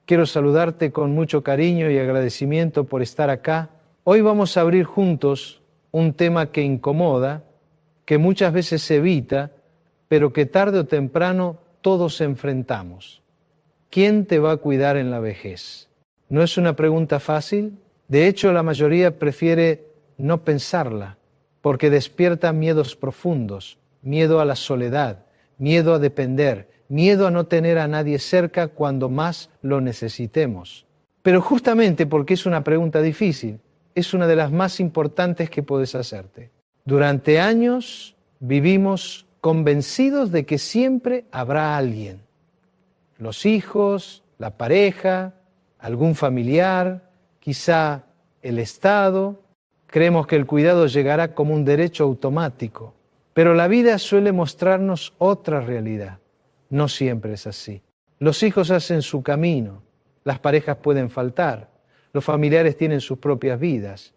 Quiero saludarte con mucho cariño y agradecimiento por estar acá. Hoy vamos a abrir juntos un tema que incomoda, que muchas veces se evita, pero que tarde o temprano todos enfrentamos. ¿Quién te va a cuidar en la vejez? ¿No es una pregunta fácil? De hecho, la mayoría prefiere no pensarla, porque despierta miedos profundos, miedo a la soledad, miedo a depender, miedo a no tener a nadie cerca cuando más lo necesitemos. Pero justamente porque es una pregunta difícil, es una de las más importantes que puedes hacerte. Durante años vivimos convencidos de que siempre habrá alguien. Los hijos, la pareja, algún familiar, quizá el Estado. Creemos que el cuidado llegará como un derecho automático, pero la vida suele mostrarnos otra realidad. No siempre es así. Los hijos hacen su camino, las parejas pueden faltar, los familiares tienen sus propias vidas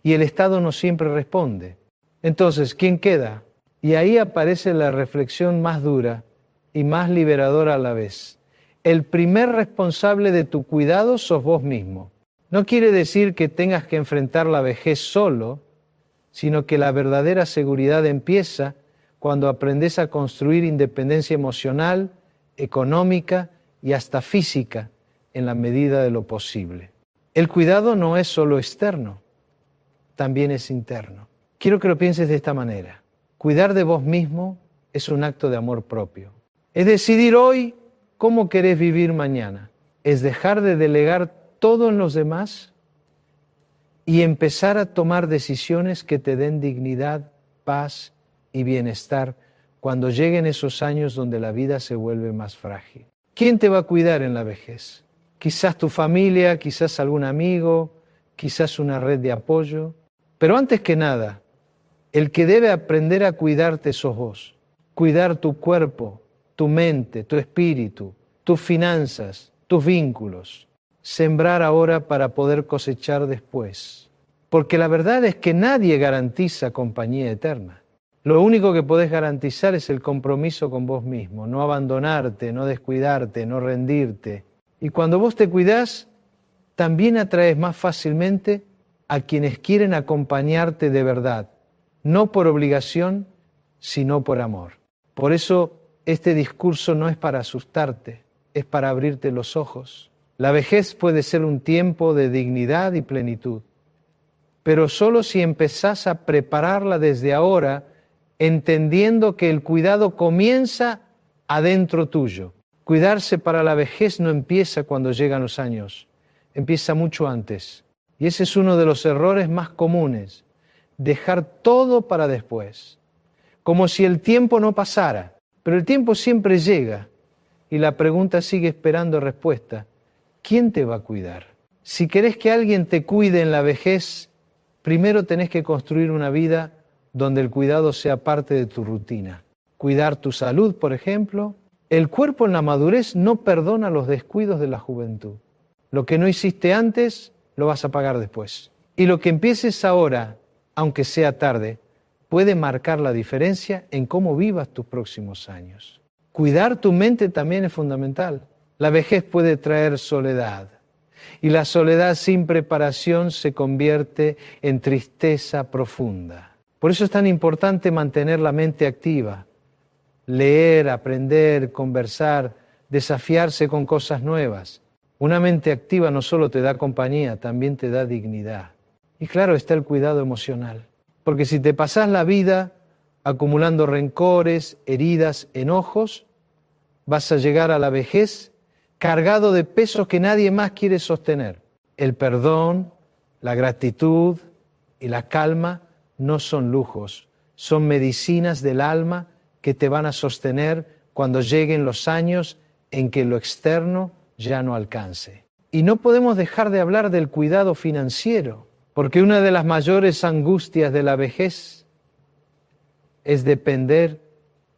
y el Estado no siempre responde. Entonces, ¿quién queda? Y ahí aparece la reflexión más dura y más liberadora a la vez. El primer responsable de tu cuidado sos vos mismo. No quiere decir que tengas que enfrentar la vejez solo, sino que la verdadera seguridad empieza cuando aprendes a construir independencia emocional, económica y hasta física en la medida de lo posible. El cuidado no es solo externo, también es interno. Quiero que lo pienses de esta manera. Cuidar de vos mismo es un acto de amor propio. Es decidir hoy cómo querés vivir mañana. Es dejar de delegar todo en los demás y empezar a tomar decisiones que te den dignidad, paz y bienestar cuando lleguen esos años donde la vida se vuelve más frágil. ¿Quién te va a cuidar en la vejez? Quizás tu familia, quizás algún amigo, quizás una red de apoyo. Pero antes que nada, el que debe aprender a cuidarte sos vos. Cuidar tu cuerpo, tu mente, tu espíritu, tus finanzas, tus vínculos. Sembrar ahora para poder cosechar después. Porque la verdad es que nadie garantiza compañía eterna. Lo único que podés garantizar es el compromiso con vos mismo, no abandonarte, no descuidarte, no rendirte. Y cuando vos te cuidás, también atraes más fácilmente a quienes quieren acompañarte de verdad, no por obligación, sino por amor. Por eso este discurso no es para asustarte, es para abrirte los ojos. La vejez puede ser un tiempo de dignidad y plenitud, pero solo si empezás a prepararla desde ahora, entendiendo que el cuidado comienza adentro tuyo. Cuidarse para la vejez no empieza cuando llegan los años, empieza mucho antes. Y ese es uno de los errores más comunes, dejar todo para después, como si el tiempo no pasara, pero el tiempo siempre llega y la pregunta sigue esperando respuesta. ¿Quién te va a cuidar? Si querés que alguien te cuide en la vejez, primero tenés que construir una vida donde el cuidado sea parte de tu rutina. Cuidar tu salud, por ejemplo. El cuerpo en la madurez no perdona los descuidos de la juventud. Lo que no hiciste antes, lo vas a pagar después. Y lo que empieces ahora, aunque sea tarde, puede marcar la diferencia en cómo vivas tus próximos años. Cuidar tu mente también es fundamental. La vejez puede traer soledad. Y la soledad sin preparación se convierte en tristeza profunda. Por eso es tan importante mantener la mente activa, leer, aprender, conversar, desafiarse con cosas nuevas. Una mente activa no solo te da compañía, también te da dignidad. Y claro está el cuidado emocional, porque si te pasás la vida acumulando rencores, heridas, enojos, vas a llegar a la vejez cargado de pesos que nadie más quiere sostener. El perdón, la gratitud y la calma no son lujos, son medicinas del alma que te van a sostener cuando lleguen los años en que lo externo ya no alcance. Y no podemos dejar de hablar del cuidado financiero, porque una de las mayores angustias de la vejez es depender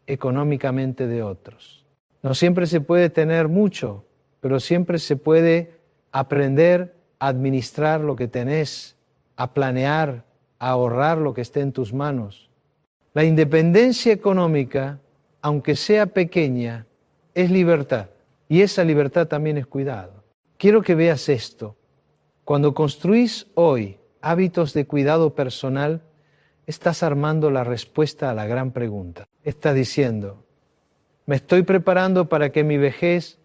económicamente de otros. No siempre se puede tener mucho, pero siempre se puede aprender a administrar lo que tenés, a planear, a ahorrar lo que esté en tus manos. La independencia económica, aunque sea pequeña, es libertad. Y esa libertad también es cuidado. quiero que veas esto. Cuando construís hoy hábitos de cuidado personal, estás armando la respuesta a la gran pregunta. Estás diciendo, me estoy preparando para que mi vejez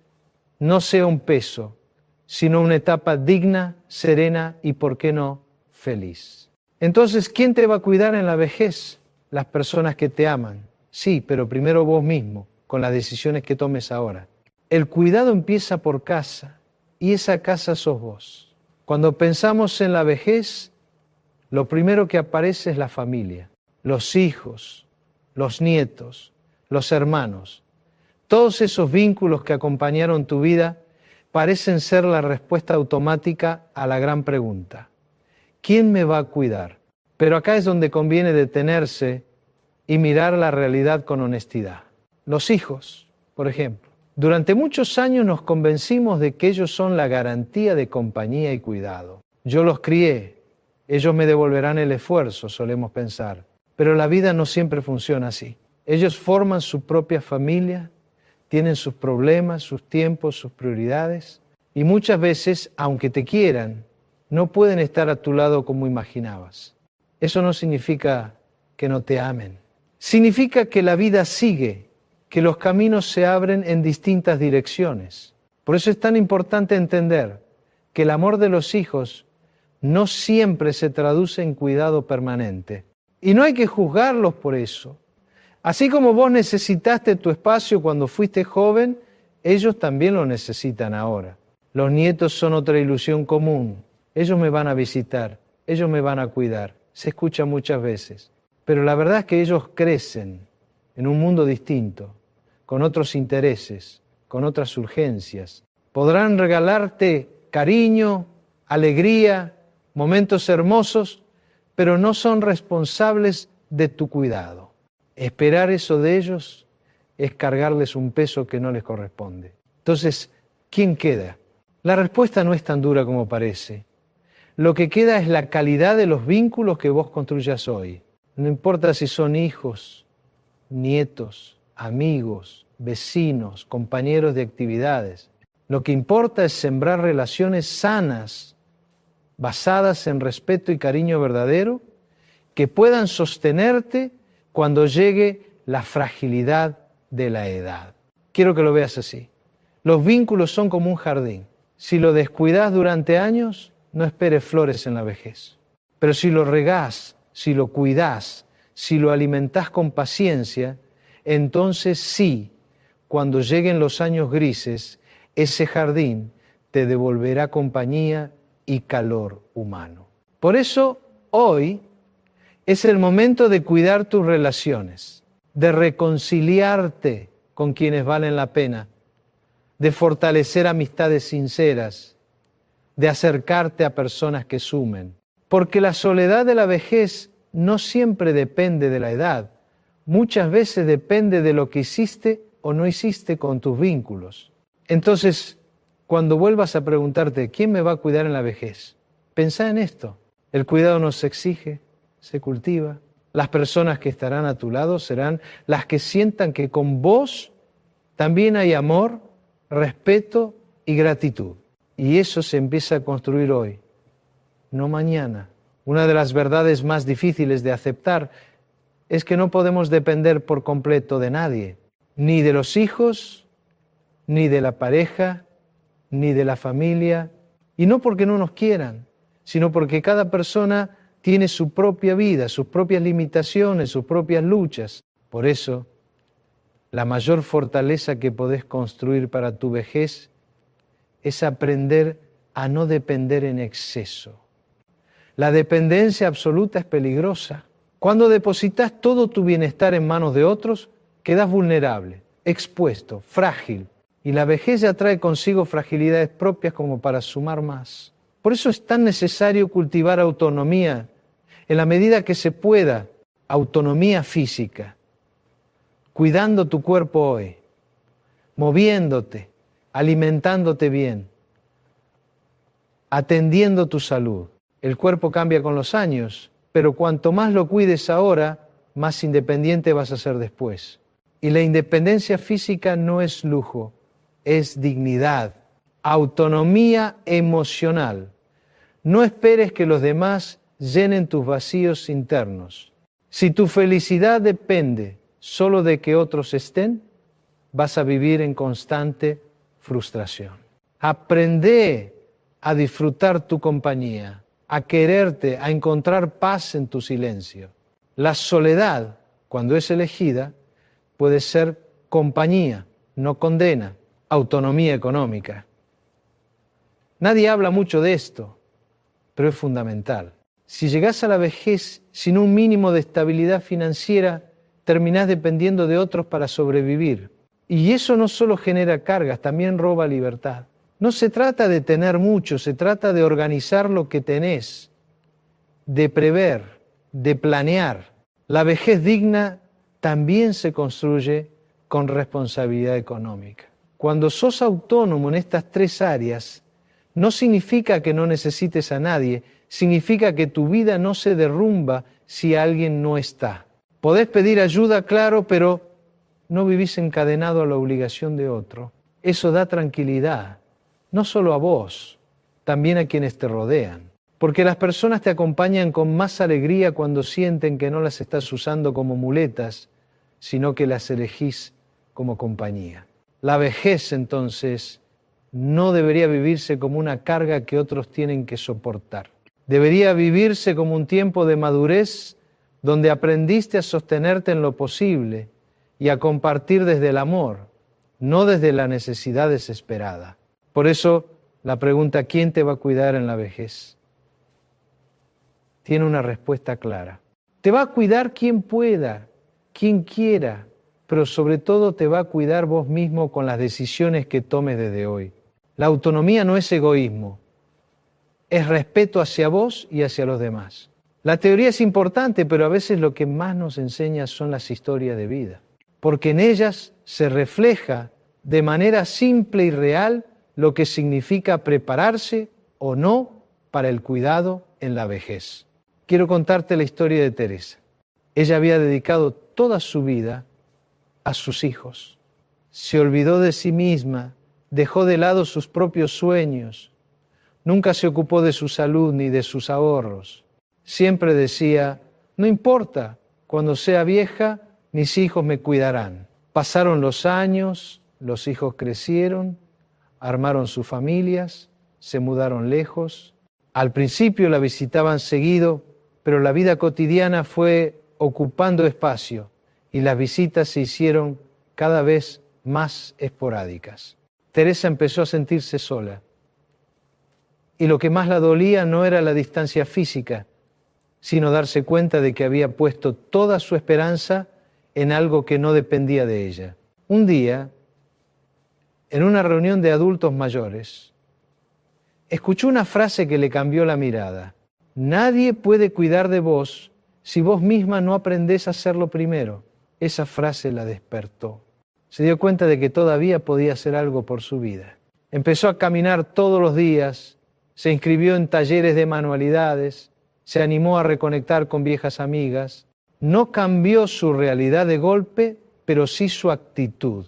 no sea un peso, sino una etapa digna, serena y, ¿por qué no?, feliz. Entonces, ¿quién te va a cuidar en la vejez? Las personas que te aman. Sí, pero primero vos mismo, con las decisiones que tomes ahora. El cuidado empieza por casa, y esa casa sos vos. Cuando pensamos en la vejez, lo primero que aparece es la familia, los hijos, los nietos, los hermanos. Todos esos vínculos que acompañaron tu vida parecen ser la respuesta automática a la gran pregunta. ¿Quién me va a cuidar? Pero acá es donde conviene detenerse y mirar la realidad con honestidad. Los hijos, por ejemplo. Durante muchos años nos convencimos de que ellos son la garantía de compañía y cuidado. Yo los crié, ellos me devolverán el esfuerzo, solemos pensar. Pero la vida no siempre funciona así. Ellos forman su propia familia, tienen sus problemas, sus tiempos, sus prioridades, y muchas veces, aunque te quieran, no pueden estar a tu lado como imaginabas. Eso no significa que no te amen. Significa que la vida sigue, que los caminos se abren en distintas direcciones. Por eso es tan importante entender que el amor de los hijos no siempre se traduce en cuidado permanente. Y no hay que juzgarlos por eso. Así como vos necesitaste tu espacio cuando fuiste joven, ellos también lo necesitan ahora. Los nietos son otra ilusión común. Ellos me van a visitar, ellos me van a cuidar. Se escucha muchas veces. Pero la verdad es que ellos crecen en un mundo distinto, con otros intereses, con otras urgencias. Podrán regalarte cariño, alegría, momentos hermosos, pero no son responsables de tu cuidado. Esperar eso de ellos es cargarles un peso que no les corresponde. Entonces, ¿quién queda? La respuesta no es tan dura como parece. Lo que queda es la calidad de los vínculos que vos construyas hoy. No importa si son hijos, nietos, amigos, vecinos, compañeros de actividades. Lo que importa es sembrar relaciones sanas, basadas en respeto y cariño verdadero, que puedan sostenerte cuando llegue la fragilidad de la edad. Quiero que lo veas así. Los vínculos son como un jardín. Si lo descuidas durante años, no esperes flores en la vejez. Pero si lo regás, si lo cuidás, si lo alimentás con paciencia, entonces sí, cuando lleguen los años grises, ese jardín te devolverá compañía y calor humano. Por eso, hoy es el momento de cuidar tus relaciones, de reconciliarte con quienes valen la pena, de fortalecer amistades sinceras, de acercarte a personas que sumen. Porque la soledad de la vejez no siempre depende de la edad, muchas veces depende de lo que hiciste o no hiciste con tus vínculos. Entonces, cuando vuelvas a preguntarte, ¿quién me va a cuidar en la vejez? Pensá en esto. El cuidado no se exige, se cultiva. Las personas que estarán a tu lado serán las que sientan que con vos también hay amor, respeto y gratitud. Y eso se empieza a construir hoy, no mañana. Una de las verdades más difíciles de aceptar es que no podemos depender por completo de nadie, ni de los hijos, ni de la pareja, ni de la familia, y no porque no nos quieran, sino porque cada persona tiene su propia vida, sus propias limitaciones, sus propias luchas. Por eso, la mayor fortaleza que podés construir para tu vejez es aprender a no depender en exceso. La dependencia absoluta es peligrosa. Cuando depositas todo tu bienestar en manos de otros, quedas vulnerable, expuesto, frágil. Y la vejez ya trae consigo fragilidades propias como para sumar más. Por eso es tan necesario cultivar autonomía, en la medida que se pueda, autonomía física, cuidando tu cuerpo hoy, moviéndote, alimentándote bien, atendiendo tu salud. El cuerpo cambia con los años, pero cuanto más lo cuides ahora, más independiente vas a ser después. Y la independencia física no es lujo, es dignidad. autonomía emocional. No esperes que los demás llenen tus vacíos internos. Si tu felicidad depende solo de que otros estén, vas a vivir en constante frustración. Aprende a disfrutar tu compañía, a quererte, a encontrar paz en tu silencio. La soledad, cuando es elegida, puede ser compañía, no condena, autonomía económica. Nadie habla mucho de esto, pero es fundamental. Si llegás a la vejez sin un mínimo de estabilidad financiera, terminás dependiendo de otros para sobrevivir. Y eso no solo genera cargas, también roba libertad. No se trata de tener mucho, se trata de organizar lo que tenés, de prever, de planear. La vejez digna también se construye con responsabilidad económica. Cuando sos autónomo en estas tres áreas, no significa que no necesites a nadie, significa que tu vida no se derrumba si alguien no está. Podés pedir ayuda, claro, pero no vivís encadenado a la obligación de otro. Eso da tranquilidad, no solo a vos, también a quienes te rodean. Porque las personas te acompañan con más alegría cuando sienten que no las estás usando como muletas, sino que las elegís como compañía. La vejez, entonces, no debería vivirse como una carga que otros tienen que soportar. Debería vivirse como un tiempo de madurez donde aprendiste a sostenerte en lo posible y a compartir desde el amor, no desde la necesidad desesperada. Por eso, la pregunta ¿quién te va a cuidar en la vejez? Tiene una respuesta clara. Te va a cuidar quien pueda, quien quiera, pero sobre todo te va a cuidar vos mismo con las decisiones que tomes desde hoy. La autonomía no es egoísmo, es respeto hacia vos y hacia los demás. La teoría es importante, pero a veces lo que más nos enseña son las historias de vida, porque en ellas se refleja de manera simple y real lo que significa prepararse o no para el cuidado en la vejez. Quiero contarte la historia de Teresa. Ella había dedicado toda su vida a sus hijos. Se olvidó de sí misma, dejó de lado sus propios sueños. Nunca se ocupó de su salud ni de sus ahorros. Siempre decía, no importa, cuando sea vieja, mis hijos me cuidarán. Pasaron los años, los hijos crecieron, armaron sus familias, se mudaron lejos. Al principio la visitaban seguido, pero la vida cotidiana fue ocupando espacio y las visitas se hicieron cada vez más esporádicas. Teresa empezó a sentirse sola. Y lo que más la dolía no era la distancia física, sino darse cuenta de que había puesto toda su esperanza en algo que no dependía de ella. Un día, en una reunión de adultos mayores, escuchó una frase que le cambió la mirada. Nadie puede cuidar de vos si vos misma no aprendés a hacerlo primero. Esa frase la despertó. Se dio cuenta de que todavía podía hacer algo por su vida. Empezó a caminar todos los días, se inscribió en talleres de manualidades, se animó a reconectar con viejas amigas. No cambió su realidad de golpe, pero sí su actitud.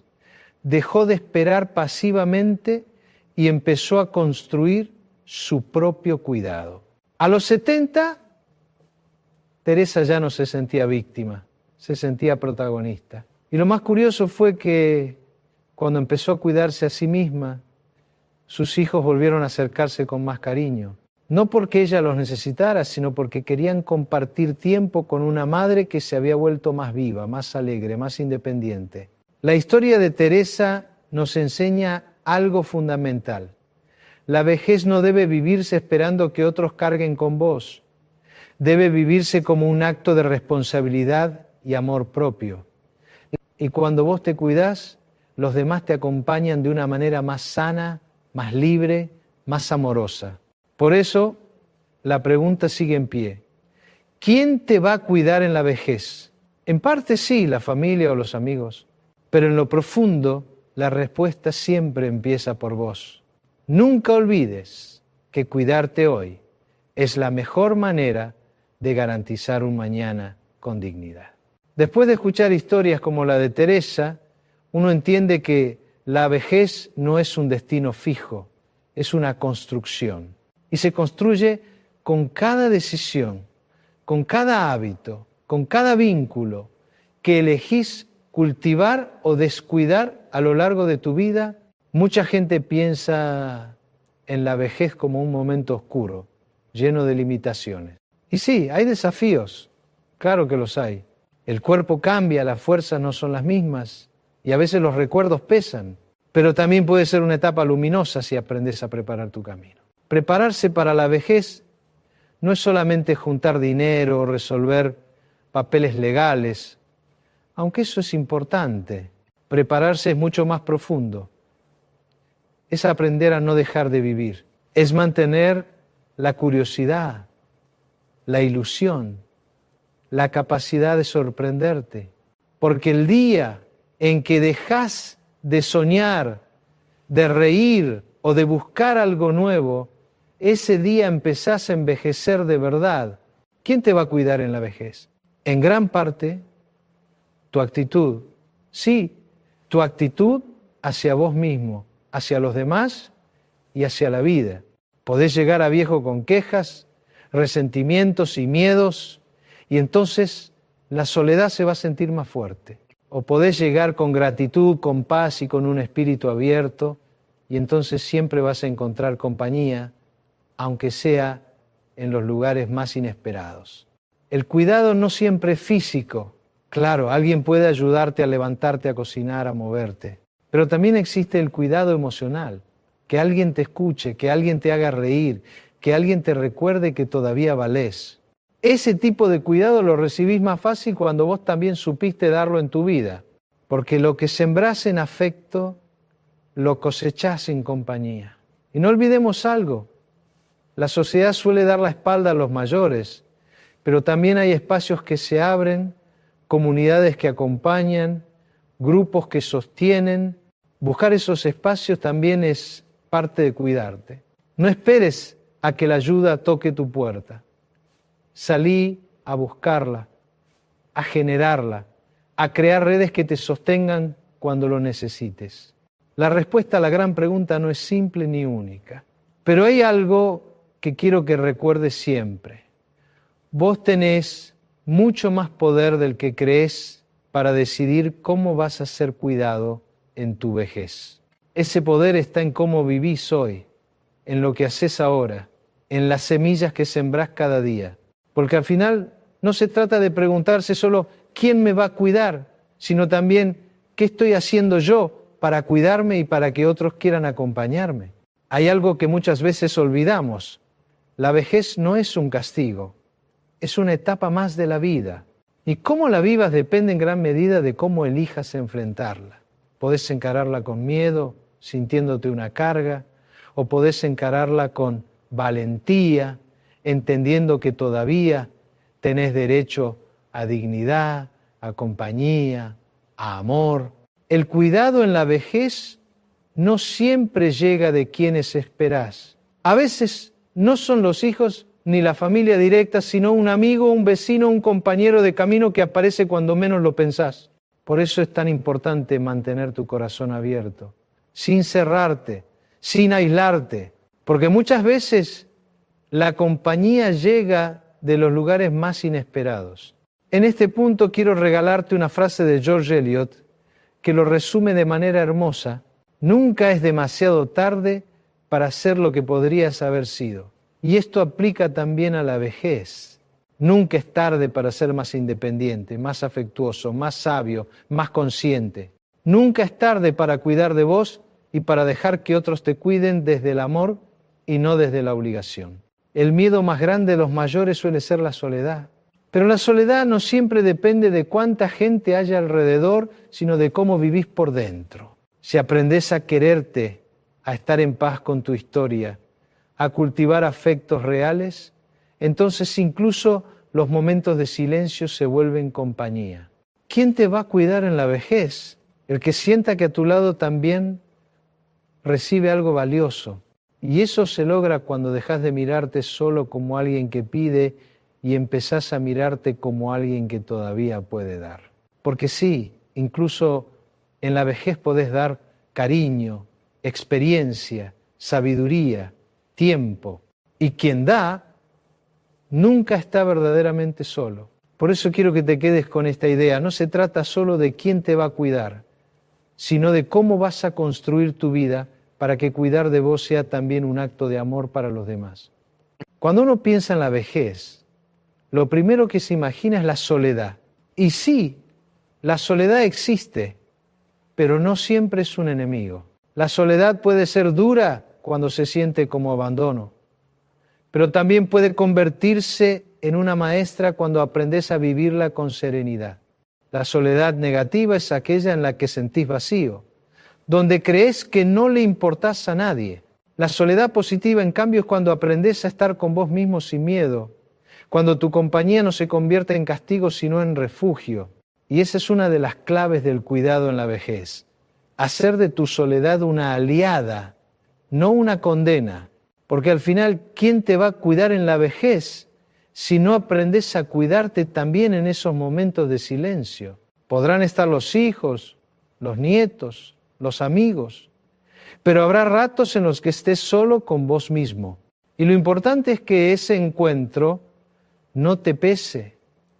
Dejó de esperar pasivamente y empezó a construir su propio cuidado. A los 70, Teresa ya no se sentía víctima, se sentía protagonista. Y lo más curioso fue que cuando empezó a cuidarse a sí misma, sus hijos volvieron a acercarse con más cariño. No porque ella los necesitara, sino porque querían compartir tiempo con una madre que se había vuelto más viva, más alegre, más independiente. La historia de Teresa nos enseña algo fundamental. La vejez no debe vivirse esperando que otros carguen con vos. Debe vivirse como un acto de responsabilidad y amor propio. Y cuando vos te cuidás, los demás te acompañan de una manera más sana, más libre, más amorosa. Por eso, la pregunta sigue en pie. ¿Quién te va a cuidar en la vejez? En parte sí, la familia o los amigos, pero en lo profundo, la respuesta siempre empieza por vos. Nunca olvides que cuidarte hoy es la mejor manera de garantizar un mañana con dignidad. Después de escuchar historias como la de Teresa, uno entiende que la vejez no es un destino fijo, es una construcción. Y se construye con cada decisión, con cada hábito, con cada vínculo que elegís cultivar o descuidar a lo largo de tu vida. Mucha gente piensa en la vejez como un momento oscuro, lleno de limitaciones. Y sí, hay desafíos, claro que los hay. El cuerpo cambia, las fuerzas no son las mismas y a veces los recuerdos pesan, pero también puede ser una etapa luminosa si aprendes a preparar tu camino. Prepararse para la vejez no es solamente juntar dinero o resolver papeles legales, aunque eso es importante. Prepararse es mucho más profundo. Es aprender a no dejar de vivir, es mantener la curiosidad, la ilusión, la capacidad de sorprenderte. Porque el día en que dejas de soñar, de reír o de buscar algo nuevo, ese día empezás a envejecer de verdad. ¿Quién te va a cuidar en la vejez? En gran parte, tu actitud. Sí, tu actitud hacia vos mismo, hacia los demás y hacia la vida. Podés llegar a viejo con quejas, resentimientos y miedos, y entonces la soledad se va a sentir más fuerte. O podés llegar con gratitud, con paz y con un espíritu abierto, y entonces siempre vas a encontrar compañía, aunque sea en los lugares más inesperados. El cuidado no siempre es físico. Claro, alguien puede ayudarte a levantarte, a cocinar, a moverte. Pero también existe el cuidado emocional. Que alguien te escuche, que alguien te haga reír, que alguien te recuerde que todavía valés. Ese tipo de cuidado lo recibís más fácil cuando vos también supiste darlo en tu vida. Porque lo que sembrás en afecto, lo cosechás en compañía. Y no olvidemos algo. La sociedad suele dar la espalda a los mayores, pero también hay espacios que se abren, comunidades que acompañan, grupos que sostienen. Buscar esos espacios también es parte de cuidarte. No esperes a que la ayuda toque tu puerta. Salí a buscarla, a generarla, a crear redes que te sostengan cuando lo necesites. La respuesta a la gran pregunta no es simple ni única, pero hay algo que quiero que recuerdes siempre. Vos tenés mucho más poder del que crees para decidir cómo vas a ser cuidado en tu vejez. Ese poder está en cómo vivís hoy, en lo que haces ahora, en las semillas que sembrás cada día. Porque al final no se trata de preguntarse solo ¿quién me va a cuidar?, sino también ¿qué estoy haciendo yo para cuidarme y para que otros quieran acompañarme? Hay algo que muchas veces olvidamos. La vejez no es un castigo, es una etapa más de la vida. Y cómo la vivas depende en gran medida de cómo elijas enfrentarla. Podés encararla con miedo, sintiéndote una carga, o podés encararla con valentía, entendiendo que todavía tenés derecho a dignidad, a compañía, a amor. El cuidado en la vejez no siempre llega de quienes esperás. A veces no son los hijos ni la familia directa, sino un amigo, un vecino, un compañero de camino que aparece cuando menos lo pensás. Por eso es tan importante mantener tu corazón abierto, sin cerrarte, sin aislarte, porque muchas veces la compañía llega de los lugares más inesperados. En este punto quiero regalarte una frase de George Eliot que lo resume de manera hermosa. Nunca es demasiado tarde para ser lo que podrías haber sido. Y esto aplica también a la vejez. Nunca es tarde para ser más independiente, más afectuoso, más sabio, más consciente. Nunca es tarde para cuidar de vos y para dejar que otros te cuiden desde el amor y no desde la obligación. El miedo más grande de los mayores suele ser la soledad. Pero la soledad no siempre depende de cuánta gente haya alrededor, sino de cómo vivís por dentro. Si aprendés a quererte, a estar en paz con tu historia, a cultivar afectos reales, entonces incluso los momentos de silencio se vuelven compañía. ¿Quién te va a cuidar en la vejez? El que sienta que a tu lado también recibe algo valioso. Y eso se logra cuando dejas de mirarte solo como alguien que pide y empezás a mirarte como alguien que todavía puede dar. Porque sí, incluso en la vejez podés dar cariño, experiencia, sabiduría, tiempo. Y quien da nunca está verdaderamente solo. Por eso quiero que te quedes con esta idea. No se trata solo de quién te va a cuidar, sino de cómo vas a construir tu vida para que cuidar de vos sea también un acto de amor para los demás. Cuando uno piensa en la vejez, lo primero que se imagina es la soledad. Y sí, la soledad existe, pero no siempre es un enemigo. La soledad puede ser dura cuando se siente como abandono, pero también puede convertirse en una maestra cuando aprendes a vivirla con serenidad. La soledad negativa es aquella en la que sentís vacío, donde crees que no le importás a nadie. La soledad positiva, en cambio, es cuando aprendes a estar con vos mismo sin miedo, cuando tu compañía no se convierte en castigo sino en refugio. Y esa es una de las claves del cuidado en la vejez. Hacer de tu soledad una aliada, no una condena. Porque al final, ¿quién te va a cuidar en la vejez si no aprendes a cuidarte también en esos momentos de silencio? Podrán estar los hijos, los nietos, los amigos, pero habrá ratos en los que estés solo con vos mismo. Y lo importante es que ese encuentro no te pese,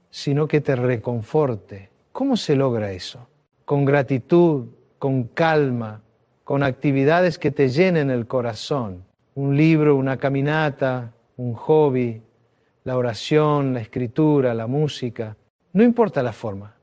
sino que te reconforte. ¿Cómo se logra eso? Con gratitud, con calma, con actividades que te llenen el corazón. Un libro, una caminata, un hobby, la oración, la escritura, la música. No importa la forma.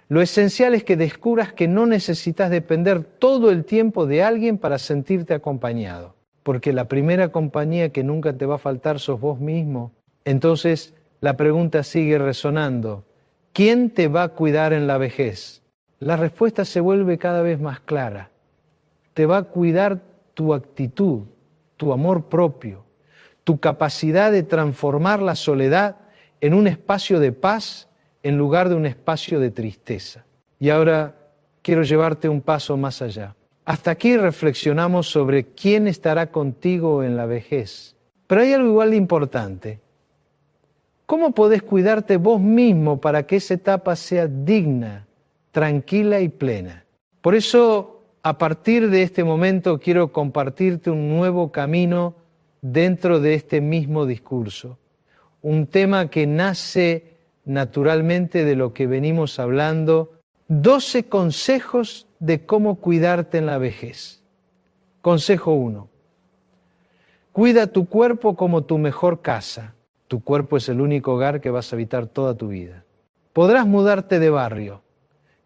Lo esencial es que descubras que no necesitas depender todo el tiempo de alguien para sentirte acompañado. Porque la primera compañía que nunca te va a faltar sos vos mismo. Entonces la pregunta sigue resonando. ¿Quién te va a cuidar en la vejez? La respuesta se vuelve cada vez más clara. Te va a cuidar tu actitud, tu amor propio, tu capacidad de transformar la soledad en un espacio de paz en lugar de un espacio de tristeza. Y ahora quiero llevarte un paso más allá. Hasta aquí reflexionamos sobre quién estará contigo en la vejez. Pero hay algo igual de importante. ¿Cómo podés cuidarte vos mismo para que esa etapa sea digna, tranquila y plena? Por eso, a partir de este momento, quiero compartirte un nuevo camino dentro de este mismo discurso. Un tema que nace naturalmente de lo que venimos hablando. 12 consejos de cómo cuidarte en la vejez. Consejo 1. Cuida tu cuerpo como tu mejor casa. Tu cuerpo es el único hogar que vas a habitar toda tu vida. Podrás mudarte de barrio,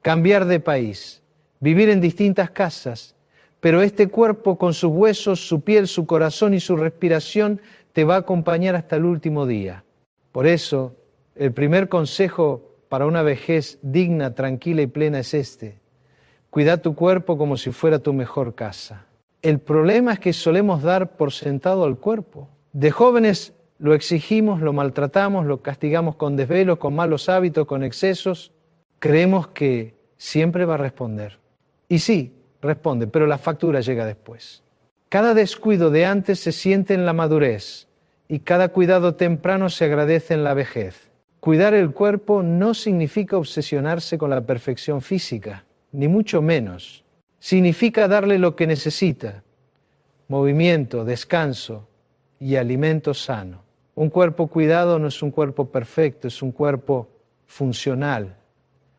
cambiar de país, vivir en distintas casas, pero este cuerpo con sus huesos, su piel, su corazón y su respiración te va a acompañar hasta el último día. Por eso, el primer consejo para una vejez digna, tranquila y plena es este. Cuida tu cuerpo como si fuera tu mejor casa. El problema es que solemos dar por sentado al cuerpo. De jóvenes lo exigimos, lo maltratamos, lo castigamos con desvelos, con malos hábitos, con excesos. Creemos que siempre va a responder. Y sí, responde, pero la factura llega después. Cada descuido de antes se siente en la madurez y cada cuidado temprano se agradece en la vejez. Cuidar el cuerpo no significa obsesionarse con la perfección física, ni mucho menos. Significa darle lo que necesita: movimiento, descanso y alimento sano. Un cuerpo cuidado no es un cuerpo perfecto, es un cuerpo funcional.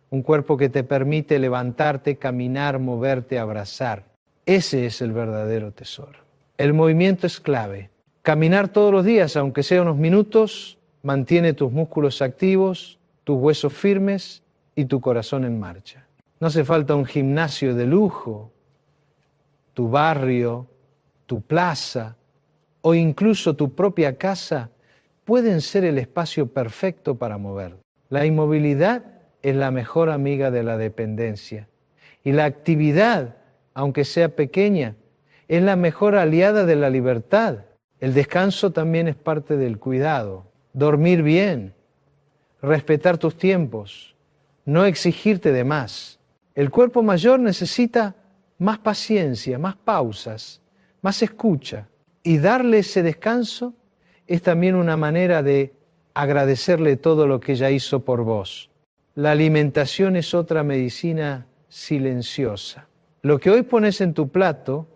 Un cuerpo que te permite levantarte, caminar, moverte, abrazar. Ese es el verdadero tesoro. El movimiento es clave. Caminar todos los días, aunque sea unos minutos, mantiene tus músculos activos, tus huesos firmes y tu corazón en marcha. No hace falta un gimnasio de lujo. Tu barrio, tu plaza o incluso tu propia casa pueden ser el espacio perfecto para mover. La inmovilidad es la mejor amiga de la dependencia. Y la actividad, aunque sea pequeña, es la mejor aliada de la libertad. El descanso también es parte del cuidado. Dormir bien, respetar tus tiempos, no exigirte de más. El cuerpo mayor necesita más paciencia, más pausas, más escucha. Y darle ese descanso es también una manera de agradecerle todo lo que ella hizo por vos. La alimentación es otra medicina silenciosa. Lo que hoy pones en tu plato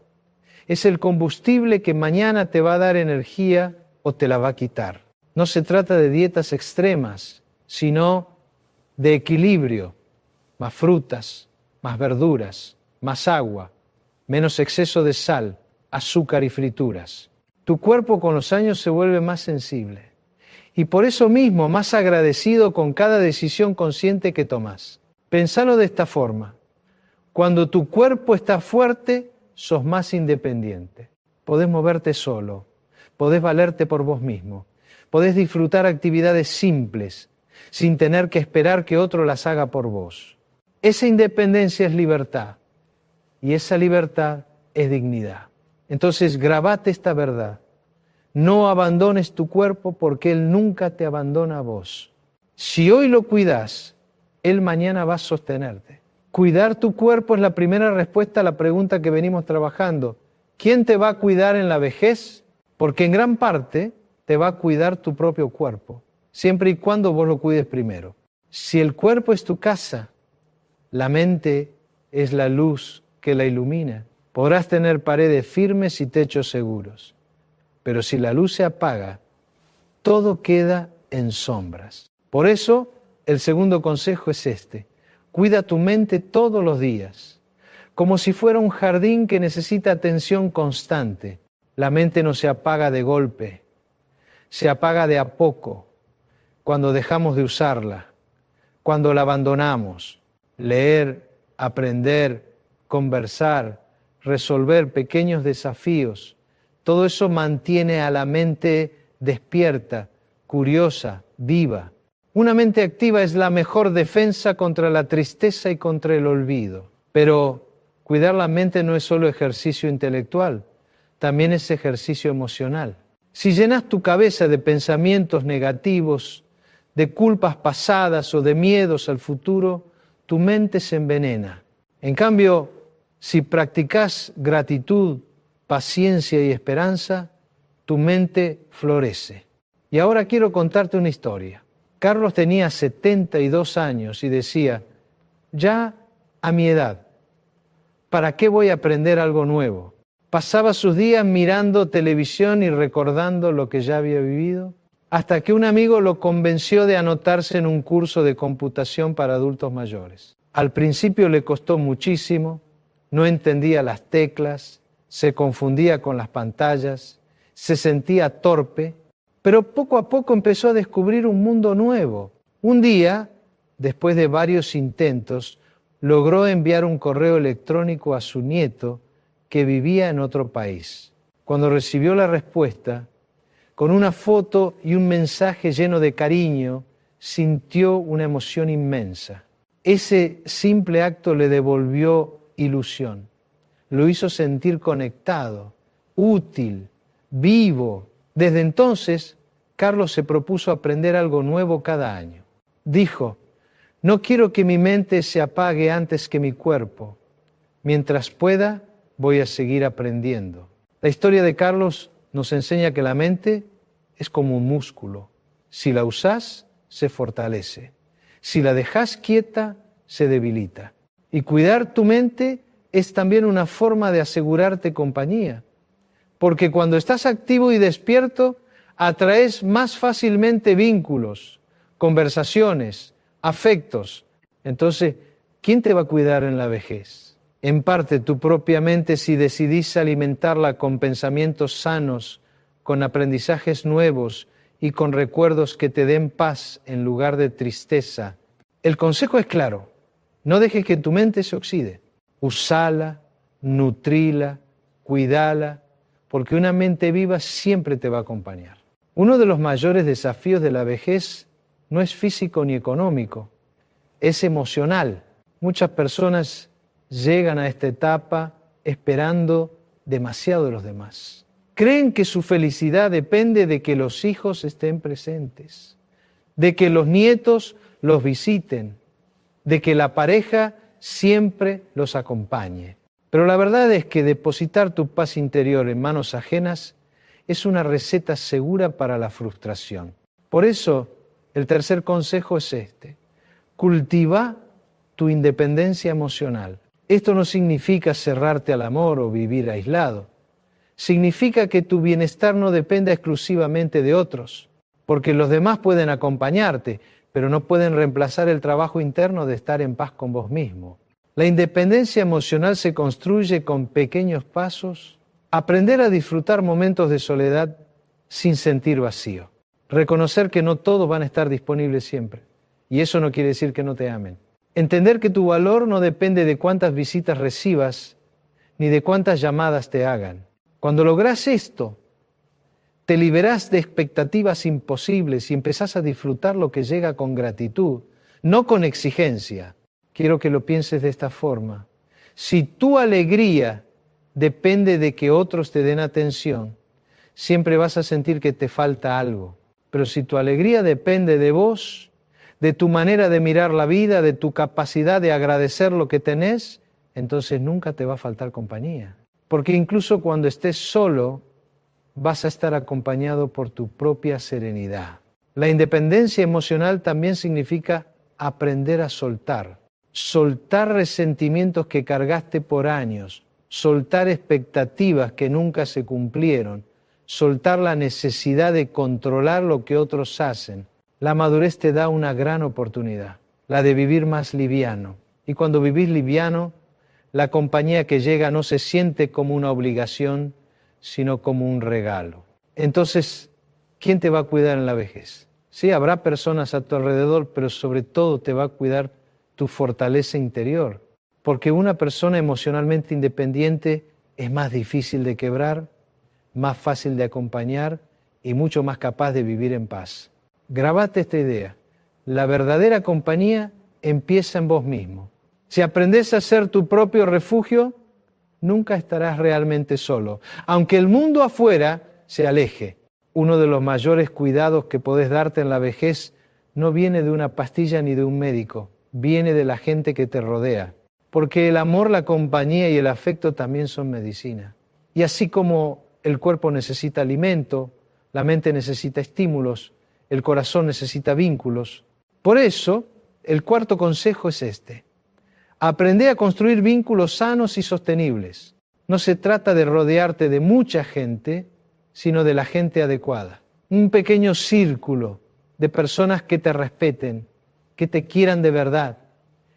Es el combustible que mañana te va a dar energía o te la va a quitar. No se trata de dietas extremas, sino de equilibrio. Más frutas, más verduras, más agua, menos exceso de sal, azúcar y frituras. Tu cuerpo con los años se vuelve más sensible y por eso mismo más agradecido con cada decisión consciente que tomas. Pensalo de esta forma. Cuando tu cuerpo está fuerte, sos más independiente. Podés moverte solo, podés valerte por vos mismo, podés disfrutar actividades simples, sin tener que esperar que otro las haga por vos. Esa independencia es libertad y esa libertad es dignidad. Entonces grabate esta verdad. No abandones tu cuerpo porque Él nunca te abandona a vos. Si hoy lo cuidás, Él mañana va a sostenerte. Cuidar tu cuerpo es la primera respuesta a la pregunta que venimos trabajando. ¿Quién te va a cuidar en la vejez? Porque en gran parte te va a cuidar tu propio cuerpo, siempre y cuando vos lo cuides primero. Si el cuerpo es tu casa, la mente es la luz que la ilumina. Podrás tener paredes firmes y techos seguros, pero si la luz se apaga, todo queda en sombras. Por eso, el segundo consejo es este. Cuida tu mente todos los días, como si fuera un jardín que necesita atención constante. La mente no se apaga de golpe, se apaga de a poco, cuando dejamos de usarla, cuando la abandonamos. Leer, aprender, conversar, resolver pequeños desafíos, todo eso mantiene a la mente despierta, curiosa, viva. Una mente activa es la mejor defensa contra la tristeza y contra el olvido. Pero cuidar la mente no es solo ejercicio intelectual, también es ejercicio emocional. Si llenas tu cabeza de pensamientos negativos, de culpas pasadas o de miedos al futuro, tu mente se envenena. En cambio, si practicas gratitud, paciencia y esperanza, tu mente florece. Y ahora quiero contarte una historia. Carlos tenía 72 años y decía, ya a mi edad, ¿para qué voy a aprender algo nuevo? Pasaba sus días mirando televisión y recordando lo que ya había vivido, hasta que un amigo lo convenció de anotarse en un curso de computación para adultos mayores. Al principio le costó muchísimo, no entendía las teclas, se confundía con las pantallas, se sentía torpe, pero poco a poco empezó a descubrir un mundo nuevo. Un día, después de varios intentos, logró enviar un correo electrónico a su nieto que vivía en otro país. Cuando recibió la respuesta, con una foto y un mensaje lleno de cariño, sintió una emoción inmensa. Ese simple acto le devolvió ilusión, lo hizo sentir conectado, útil, vivo. Desde entonces, Carlos se propuso aprender algo nuevo cada año. Dijo, no quiero que mi mente se apague antes que mi cuerpo. Mientras pueda, voy a seguir aprendiendo. La historia de Carlos nos enseña que la mente es como un músculo. Si la usás, se fortalece. Si la dejás quieta, se debilita. Y cuidar tu mente es también una forma de asegurarte compañía. Porque cuando estás activo y despierto, atraes más fácilmente vínculos, conversaciones, afectos. Entonces, ¿quién te va a cuidar en la vejez? En parte tu propia mente si decidís alimentarla con pensamientos sanos, con aprendizajes nuevos y con recuerdos que te den paz en lugar de tristeza. El consejo es claro, no dejes que tu mente se oxide. Usala, nutrila, cuidala, porque una mente viva siempre te va a acompañar. Uno de los mayores desafíos de la vejez no es físico ni económico, es emocional. Muchas personas llegan a esta etapa esperando demasiado de los demás. Creen que su felicidad depende de que los hijos estén presentes, de que los nietos los visiten, de que la pareja siempre los acompañe. Pero la verdad es que depositar tu paz interior en manos ajenas es una receta segura para la frustración. Por eso, el tercer consejo es este. Cultiva tu independencia emocional. Esto no significa cerrarte al amor o vivir aislado. significa que tu bienestar no dependa exclusivamente de otros, porque los demás pueden acompañarte, pero no pueden reemplazar el trabajo interno de estar en paz con vos mismo. La independencia emocional se construye con pequeños pasos. Aprender a disfrutar momentos de soledad sin sentir vacío. Reconocer que no todos van a estar disponibles siempre. Y eso no quiere decir que no te amen. Entender que tu valor no depende de cuántas visitas recibas, ni de cuántas llamadas te hagan. Cuando lográs esto, te liberás de expectativas imposibles y empezás a disfrutar lo que llega con gratitud, no con exigencia. Quiero que lo pienses de esta forma. Si tu alegría depende de que otros te den atención, siempre vas a sentir que te falta algo. Pero si tu alegría depende de vos, de tu manera de mirar la vida, de tu capacidad de agradecer lo que tenés, entonces nunca te va a faltar compañía. Porque incluso cuando estés solo, vas a estar acompañado por tu propia serenidad. La independencia emocional también significa aprender a soltar. Soltar resentimientos que cargaste por años, soltar expectativas que nunca se cumplieron, soltar la necesidad de controlar lo que otros hacen. La madurez te da una gran oportunidad, la de vivir más liviano. Y cuando vivís liviano, la compañía que llega no se siente como una obligación, sino como un regalo. Entonces, ¿quién te va a cuidar en la vejez? Sí, habrá personas a tu alrededor, pero sobre todo te va a cuidar tu fortaleza interior. Porque una persona emocionalmente independiente es más difícil de quebrar, más fácil de acompañar y mucho más capaz de vivir en paz. Grabate esta idea. La verdadera compañía empieza en vos mismo. Si aprendés a ser tu propio refugio, nunca estarás realmente solo, aunque el mundo afuera se aleje. Uno de los mayores cuidados que podés darte en la vejez no viene de una pastilla ni de un médico, viene de la gente que te rodea. Porque el amor, la compañía y el afecto también son medicina. Y así como el cuerpo necesita alimento, la mente necesita estímulos, el corazón necesita vínculos. Por eso, el cuarto consejo es este. Aprende a construir vínculos sanos y sostenibles. No se trata de rodearte de mucha gente, sino de la gente adecuada. Un pequeño círculo de personas que te respeten, que te quieran de verdad,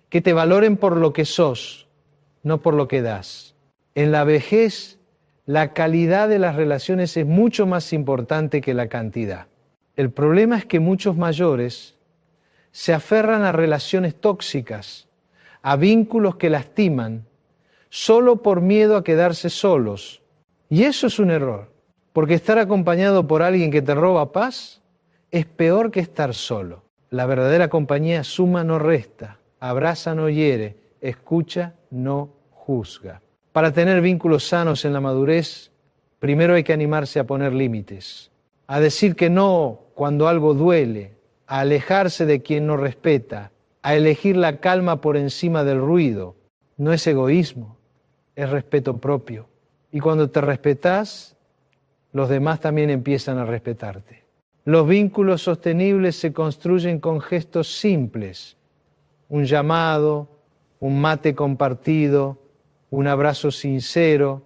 que te valoren por lo que sos, no por lo que das. En la vejez, la calidad de las relaciones es mucho más importante que la cantidad. El problema es que muchos mayores se aferran a relaciones tóxicas, a vínculos que lastiman, solo por miedo a quedarse solos. Y eso es un error, porque estar acompañado por alguien que te roba paz es peor que estar solo. La verdadera compañía suma, no resta, abraza, no hiere, escucha, no juzga. Para tener vínculos sanos en la madurez, primero hay que animarse a poner límites, a decir que no cuando algo duele, a alejarse de quien no respeta, a elegir la calma por encima del ruido. No es egoísmo, es respeto propio. Y cuando te respetás, los demás también empiezan a respetarte. Los vínculos sostenibles se construyen con gestos simples. Un llamado, un mate compartido, un abrazo sincero,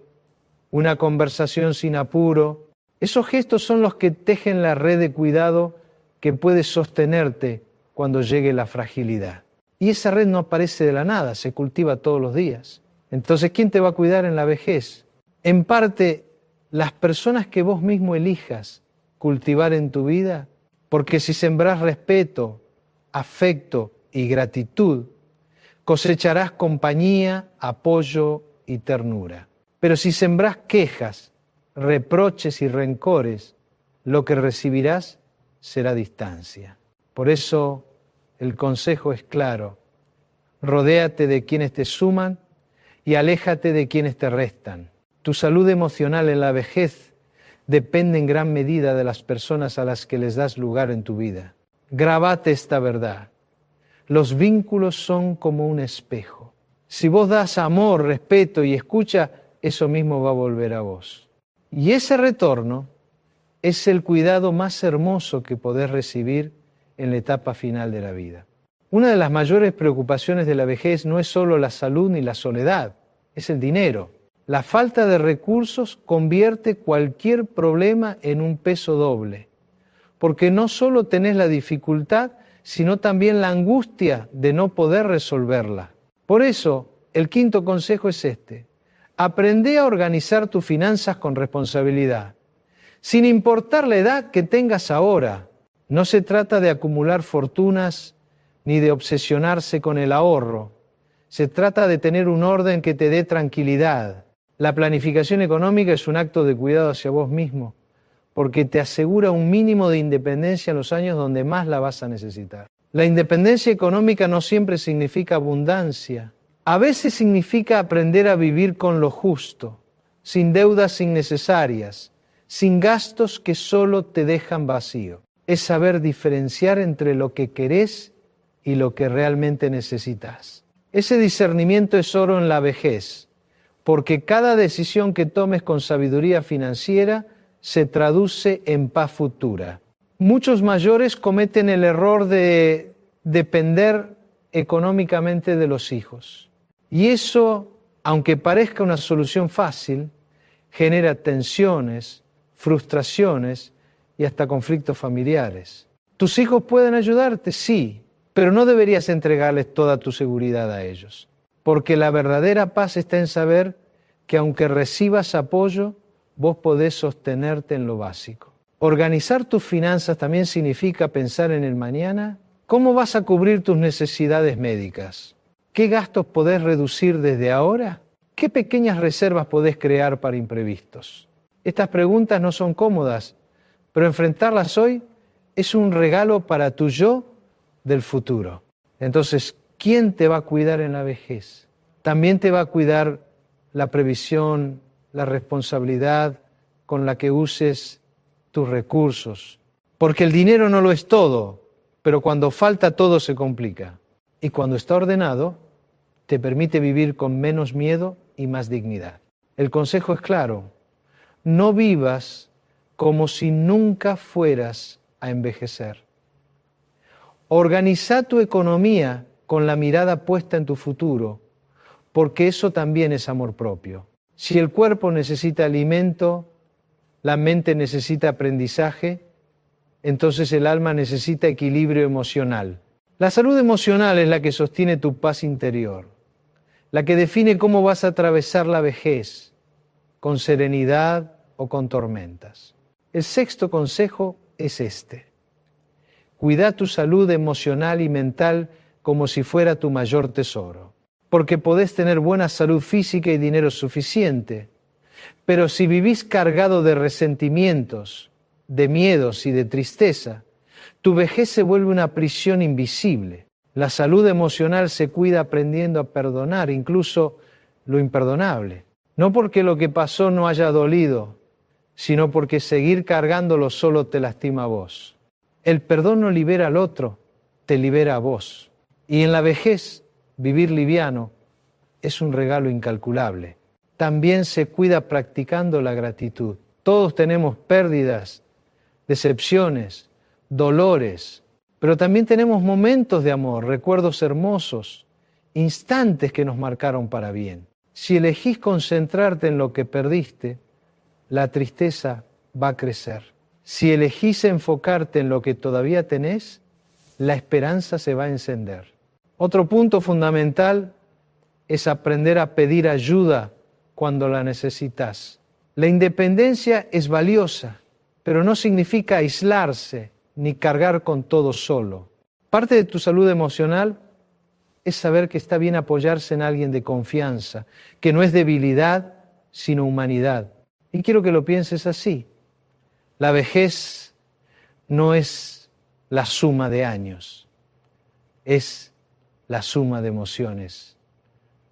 una conversación sin apuro. Esos gestos son los que tejen la red de cuidado que puede sostenerte cuando llegue la fragilidad. Y esa red no aparece de la nada, se cultiva todos los días. Entonces, ¿quién te va a cuidar en la vejez? En parte, las personas que vos mismo elijas cultivar en tu vida, porque si sembrás respeto, afecto y gratitud, cosecharás compañía, apoyo y ternura. Pero si sembrás quejas, reproches y rencores, lo que recibirás será distancia. Por eso el consejo es claro. Rodéate de quienes te suman y aléjate de quienes te restan. Tu salud emocional en la vejez depende en gran medida de las personas a las que les das lugar en tu vida. Grabate esta verdad. Los vínculos son como un espejo. Si vos das amor, respeto y escucha, eso mismo va a volver a vos. Y ese retorno es el cuidado más hermoso que podés recibir en la etapa final de la vida. Una de las mayores preocupaciones de la vejez no es solo la salud ni la soledad, es el dinero. La falta de recursos convierte cualquier problema en un peso doble, porque no solo tenés la dificultad, sino también la angustia de no poder resolverla. Por eso, el quinto consejo es este: aprende a organizar tus finanzas con responsabilidad, sin importar la edad que tengas ahora. No se trata de acumular fortunas ni de obsesionarse con el ahorro. Se trata de tener un orden que te dé tranquilidad. La planificación económica es un acto de cuidado hacia vos mismo, porque te asegura un mínimo de independencia en los años donde más la vas a necesitar. La independencia económica no siempre significa abundancia. A veces significa aprender a vivir con lo justo, sin deudas innecesarias, sin gastos que solo te dejan vacío. Es saber diferenciar entre lo que querés y lo que realmente necesitas. Ese discernimiento es oro en la vejez, porque cada decisión que tomes con sabiduría financiera se traduce en paz futura. Muchos mayores cometen el error de depender económicamente de los hijos. Y eso, aunque parezca una solución fácil, genera tensiones, frustraciones y hasta conflictos familiares. ¿Tus hijos pueden ayudarte? Sí, pero no deberías entregarles toda tu seguridad a ellos, porque la verdadera paz está en saber que aunque recibas apoyo, vos podés sostenerte en lo básico. Organizar tus finanzas también significa pensar en el mañana. ¿Cómo vas a cubrir tus necesidades médicas? ¿Qué gastos podés reducir desde ahora? ¿Qué pequeñas reservas podés crear para imprevistos? Estas preguntas no son cómodas, pero enfrentarlas hoy es un regalo para tu yo del futuro. Entonces, ¿quién te va a cuidar en la vejez? También te va a cuidar la previsión, la responsabilidad con la que uses tus recursos. Porque el dinero no lo es todo, pero cuando falta todo se complica. Y cuando está ordenado, te permite vivir con menos miedo y más dignidad. El consejo es claro: no vivas como si nunca fueras a envejecer. Organiza tu economía con la mirada puesta en tu futuro, porque eso también es amor propio. Si el cuerpo necesita alimento, la mente necesita aprendizaje, entonces el alma necesita equilibrio emocional. La salud emocional es la que sostiene tu paz interior, la que define cómo vas a atravesar la vejez, con serenidad o con tormentas. El sexto consejo es este: cuida tu salud emocional y mental como si fuera tu mayor tesoro, porque podés tener buena salud física y dinero suficiente, pero si vivís cargado de resentimientos, de miedos y de tristeza, tu vejez se vuelve una prisión invisible. La salud emocional se cuida aprendiendo a perdonar, incluso lo imperdonable. No porque lo que pasó no haya dolido, sino porque seguir cargándolo solo te lastima a vos. El perdón no libera al otro, te libera a vos. Y en la vejez, vivir liviano es un regalo incalculable. También se cuida practicando la gratitud. Todos tenemos pérdidas, decepciones, dolores, pero también tenemos momentos de amor, recuerdos hermosos, instantes que nos marcaron para bien. Si elegís concentrarte en lo que perdiste, la tristeza va a crecer. Si elegís enfocarte en lo que todavía tenés, la esperanza se va a encender. Otro punto fundamental es aprender a pedir ayuda cuando la necesitas. La independencia es valiosa, pero no significa aislarse ni cargar con todo solo. Parte de tu salud emocional es saber que está bien apoyarse en alguien de confianza, que no es debilidad, sino humanidad. Y quiero que lo pienses así. La vejez no es la suma de años, es la suma de emociones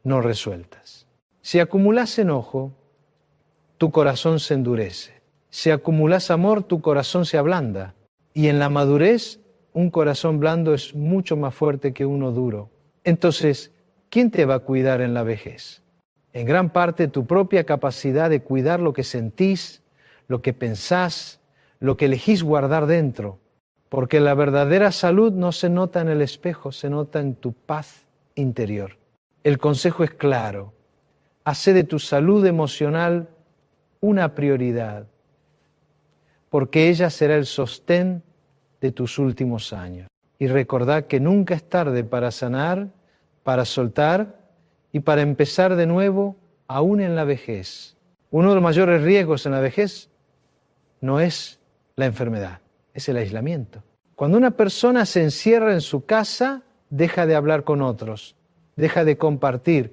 no resueltas. Si acumulas enojo, tu corazón se endurece. Si acumulas amor, tu corazón se ablanda. Y en la madurez, un corazón blando es mucho más fuerte que uno duro. Entonces, ¿quién te va a cuidar en la vejez? En gran parte, tu propia capacidad de cuidar lo que sentís, lo que pensás, lo que elegís guardar dentro. Porque la verdadera salud no se nota en el espejo, se nota en tu paz interior. El consejo es claro: Hacé de tu salud emocional una prioridad, porque ella será el sostén de tus últimos años. Y recordad que nunca es tarde para sanar, para soltar y para empezar de nuevo, aún en la vejez. Uno de los mayores riesgos en la vejez no es la enfermedad, es el aislamiento. Cuando una persona se encierra en su casa, deja de hablar con otros, deja de compartir.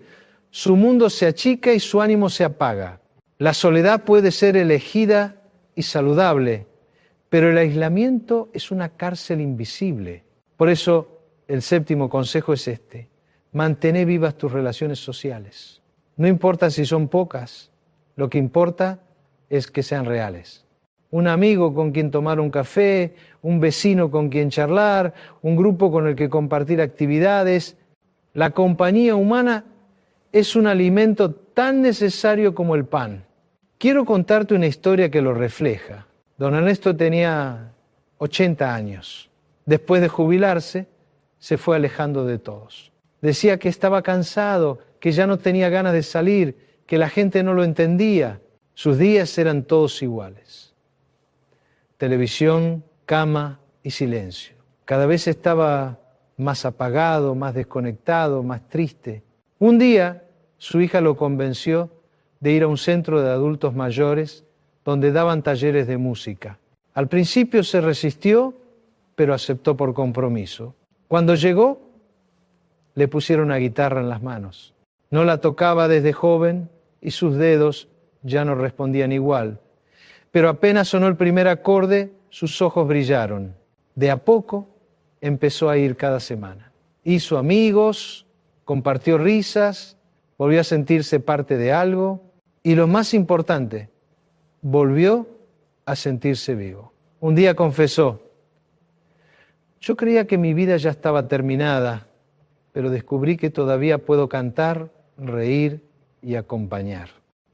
Su mundo se achica y su ánimo se apaga. La soledad puede ser elegida y saludable, pero el aislamiento es una cárcel invisible. Por eso el séptimo consejo es este: mantén vivas tus relaciones sociales. No importa si son pocas, lo que importa es que sean reales. Un amigo con quien tomar un café, un vecino con quien charlar, un grupo con el que compartir actividades. La compañía humana es un alimento tan necesario como el pan. Quiero contarte una historia que lo refleja. Don Ernesto tenía 80 años. Después de jubilarse, se fue alejando de todos. Decía que estaba cansado, que ya no tenía ganas de salir, que la gente no lo entendía. Sus días eran todos iguales. Televisión, cama y silencio. Cada vez estaba más apagado, más desconectado, más triste. Un día, su hija lo convenció de ir a un centro de adultos mayores donde daban talleres de música. Al principio se resistió, pero aceptó por compromiso. Cuando llegó, le pusieron una guitarra en las manos. No la tocaba desde joven y sus dedos ya no respondían igual. Pero apenas sonó el primer acorde, sus ojos brillaron. De a poco empezó a ir cada semana. Hizo amigos, compartió risas, volvió a sentirse parte de algo y lo más importante, volvió a sentirse vivo. Un día confesó: yo creía que mi vida ya estaba terminada, pero descubrí que todavía puedo cantar, reír y acompañar.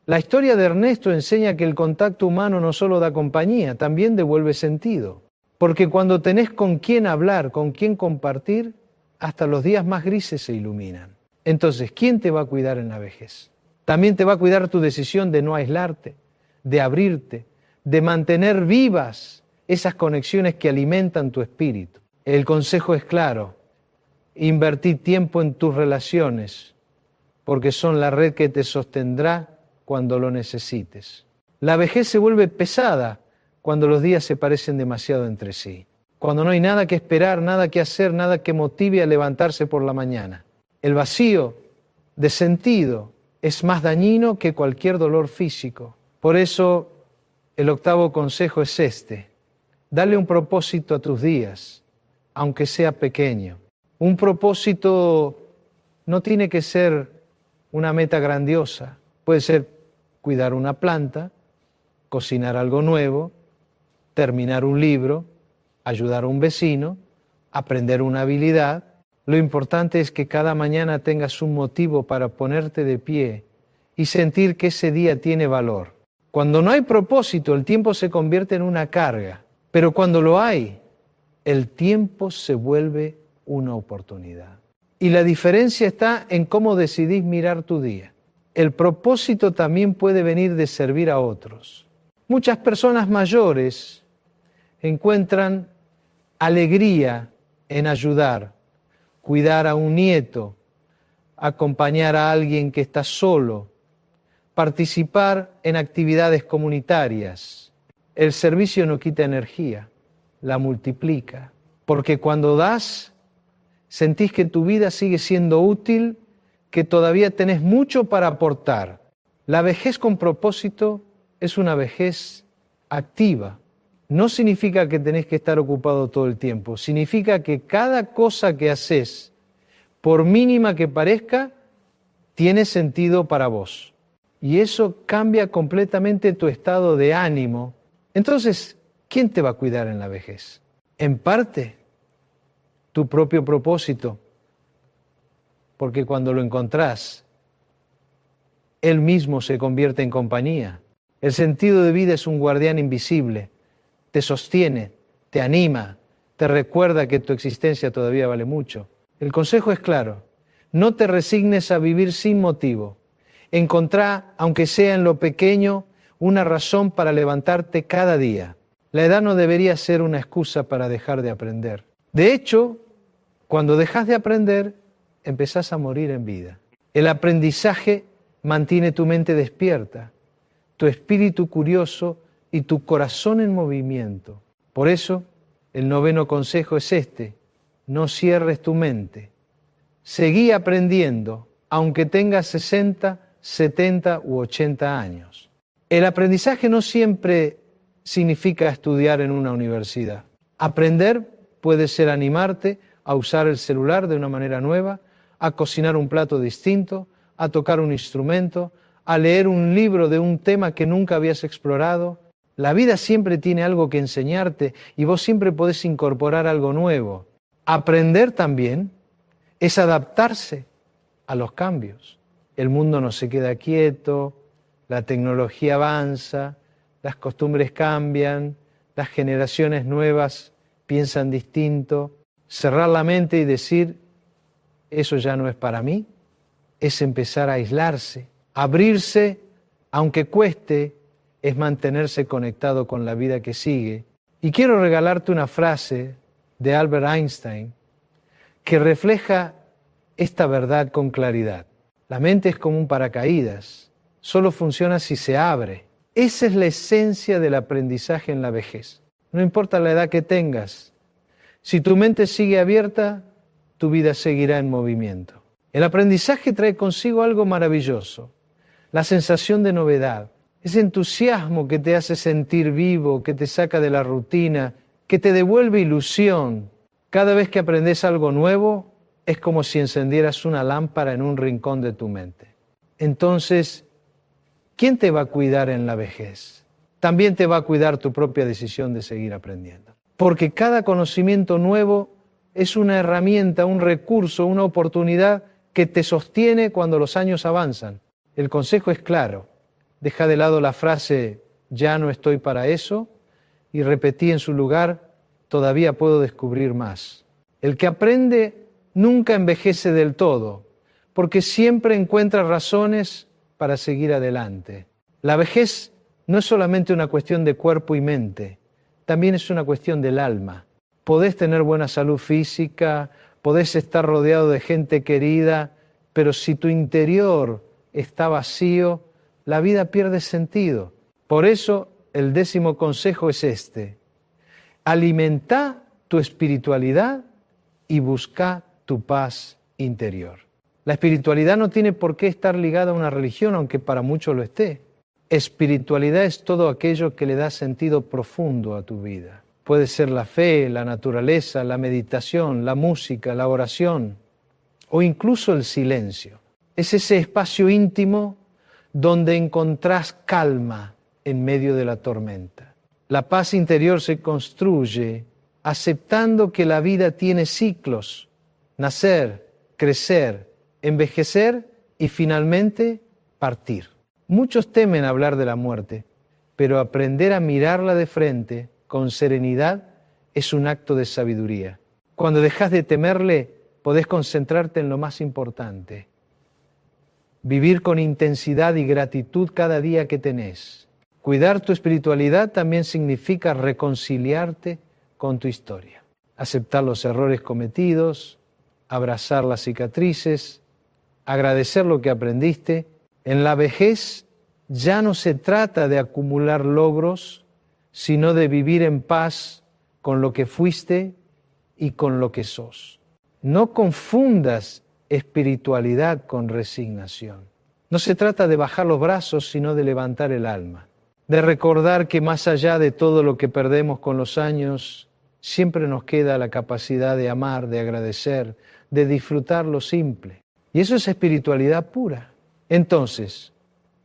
La historia de Ernesto enseña que el contacto humano no solo da compañía, también devuelve sentido. Porque cuando tenés con quién hablar, con quién compartir, hasta los días más grises se iluminan. Entonces, ¿quién te va a cuidar en la vejez? También te va a cuidar tu decisión de no aislarte, de abrirte, de mantener vivas esas conexiones que alimentan tu espíritu. El consejo es claro: invertí tiempo en tus relaciones, porque son la red que te sostendrá cuando lo necesites. La vejez se vuelve pesada cuando los días se parecen demasiado entre sí, cuando no hay nada que esperar, nada que hacer, nada que motive a levantarse por la mañana. El vacío de sentido es más dañino que cualquier dolor físico. Por eso, el octavo consejo es este: dale un propósito a tus días, aunque sea pequeño. Un propósito no tiene que ser una meta grandiosa. Puede ser cuidar una planta, cocinar algo nuevo, terminar un libro, ayudar a un vecino, aprender una habilidad. Lo importante es que cada mañana tengas un motivo para ponerte de pie y sentir que ese día tiene valor. Cuando no hay propósito, el tiempo se convierte en una carga, pero cuando lo hay, el tiempo se vuelve una oportunidad. Y la diferencia está en cómo decidís mirar tu día. El propósito también puede venir de servir a otros. Muchas personas mayores encuentran alegría en ayudar, cuidar a un nieto, acompañar a alguien que está solo, participar en actividades comunitarias. El servicio no quita energía, la multiplica, porque cuando das, sentís que tu vida sigue siendo útil, que todavía tenés mucho para aportar. La vejez con propósito es una vejez activa. No significa que tenés que estar ocupado todo el tiempo, significa que cada cosa que haces, por mínima que parezca, tiene sentido para vos. Y eso cambia completamente tu estado de ánimo. Entonces, ¿quién te va a cuidar en la vejez? En parte, tu propio propósito, porque cuando lo encontrás, él mismo se convierte en compañía. El sentido de vida es un guardián invisible, te sostiene, te anima, te recuerda que tu existencia todavía vale mucho. El consejo es claro: no te resignes a vivir sin motivo. Encontrá, aunque sea en lo pequeño, una razón para levantarte cada día. La edad no debería ser una excusa para dejar de aprender. De hecho, cuando dejas de aprender, empezás a morir en vida. El aprendizaje mantiene tu mente despierta, tu espíritu curioso y tu corazón en movimiento. Por eso, el 9º consejo es este: no cierres tu mente. Seguí aprendiendo, aunque tengas 60, 70 u 80 años. El aprendizaje no siempre significa estudiar en una universidad. Aprender puede ser animarte a usar el celular de una manera nueva, a cocinar un plato distinto, a tocar un instrumento, a leer un libro de un tema que nunca habías explorado. La vida siempre tiene algo que enseñarte y vos siempre podés incorporar algo nuevo. Aprender también es adaptarse a los cambios. El mundo no se queda quieto, la tecnología avanza, las costumbres cambian, las generaciones nuevas piensan distinto. Cerrar la mente y decir, eso ya no es para mí, es empezar a aislarse. Abrirse, aunque cueste, es mantenerse conectado con la vida que sigue. Y quiero regalarte una frase de Albert Einstein que refleja esta verdad con claridad. La mente es como un paracaídas, solo funciona si se abre. Esa es la esencia del aprendizaje en la vejez. No importa la edad que tengas, si tu mente sigue abierta, tu vida seguirá en movimiento. El aprendizaje trae consigo algo maravilloso, la sensación de novedad, ese entusiasmo que te hace sentir vivo, que te saca de la rutina, que te devuelve ilusión. Cada vez que aprendes algo nuevo, es como si encendieras una lámpara en un rincón de tu mente. Entonces, ¿quién te va a cuidar en la vejez? También te va a cuidar tu propia decisión de seguir aprendiendo. Porque cada conocimiento nuevo es una herramienta, un recurso, una oportunidad que te sostiene cuando los años avanzan. El consejo es claro. Deja de lado la frase, ya no estoy para eso, y repetí en su lugar, todavía puedo descubrir más. El que aprende nunca envejece del todo, porque siempre encuentra razones para seguir adelante. La vejez no es solamente una cuestión de cuerpo y mente, también es una cuestión del alma. Podés tener buena salud física, podés estar rodeado de gente querida, pero si tu interior está vacío, la vida pierde sentido. Por eso el 10º consejo es este: alimenta tu espiritualidad y busca tu paz interior. La espiritualidad no tiene por qué estar ligada a una religión, aunque para muchos lo esté. Espiritualidad es todo aquello que le da sentido profundo a tu vida. Puede ser la fe, la naturaleza, la meditación, la música, la oración o incluso el silencio. Es ese espacio íntimo donde encontrás calma en medio de la tormenta. La paz interior se construye aceptando que la vida tiene ciclos: nacer, crecer, envejecer y finalmente partir. Muchos temen hablar de la muerte, pero aprender a mirarla de frente con serenidad es un acto de sabiduría. Cuando dejas de temerle, podés concentrarte en lo más importante. Vivir con intensidad y gratitud cada día que tenés. Cuidar tu espiritualidad también significa reconciliarte con tu historia. Aceptar los errores cometidos, abrazar las cicatrices, agradecer lo que aprendiste. En la vejez ya no se trata de acumular logros, sino de vivir en paz con lo que fuiste y con lo que sos. No confundas espiritualidad con resignación. No se trata de bajar los brazos, sino de levantar el alma, de recordar que más allá de todo lo que perdemos con los años, siempre nos queda la capacidad de amar, de agradecer, de disfrutar lo simple. Y eso es espiritualidad pura. Entonces,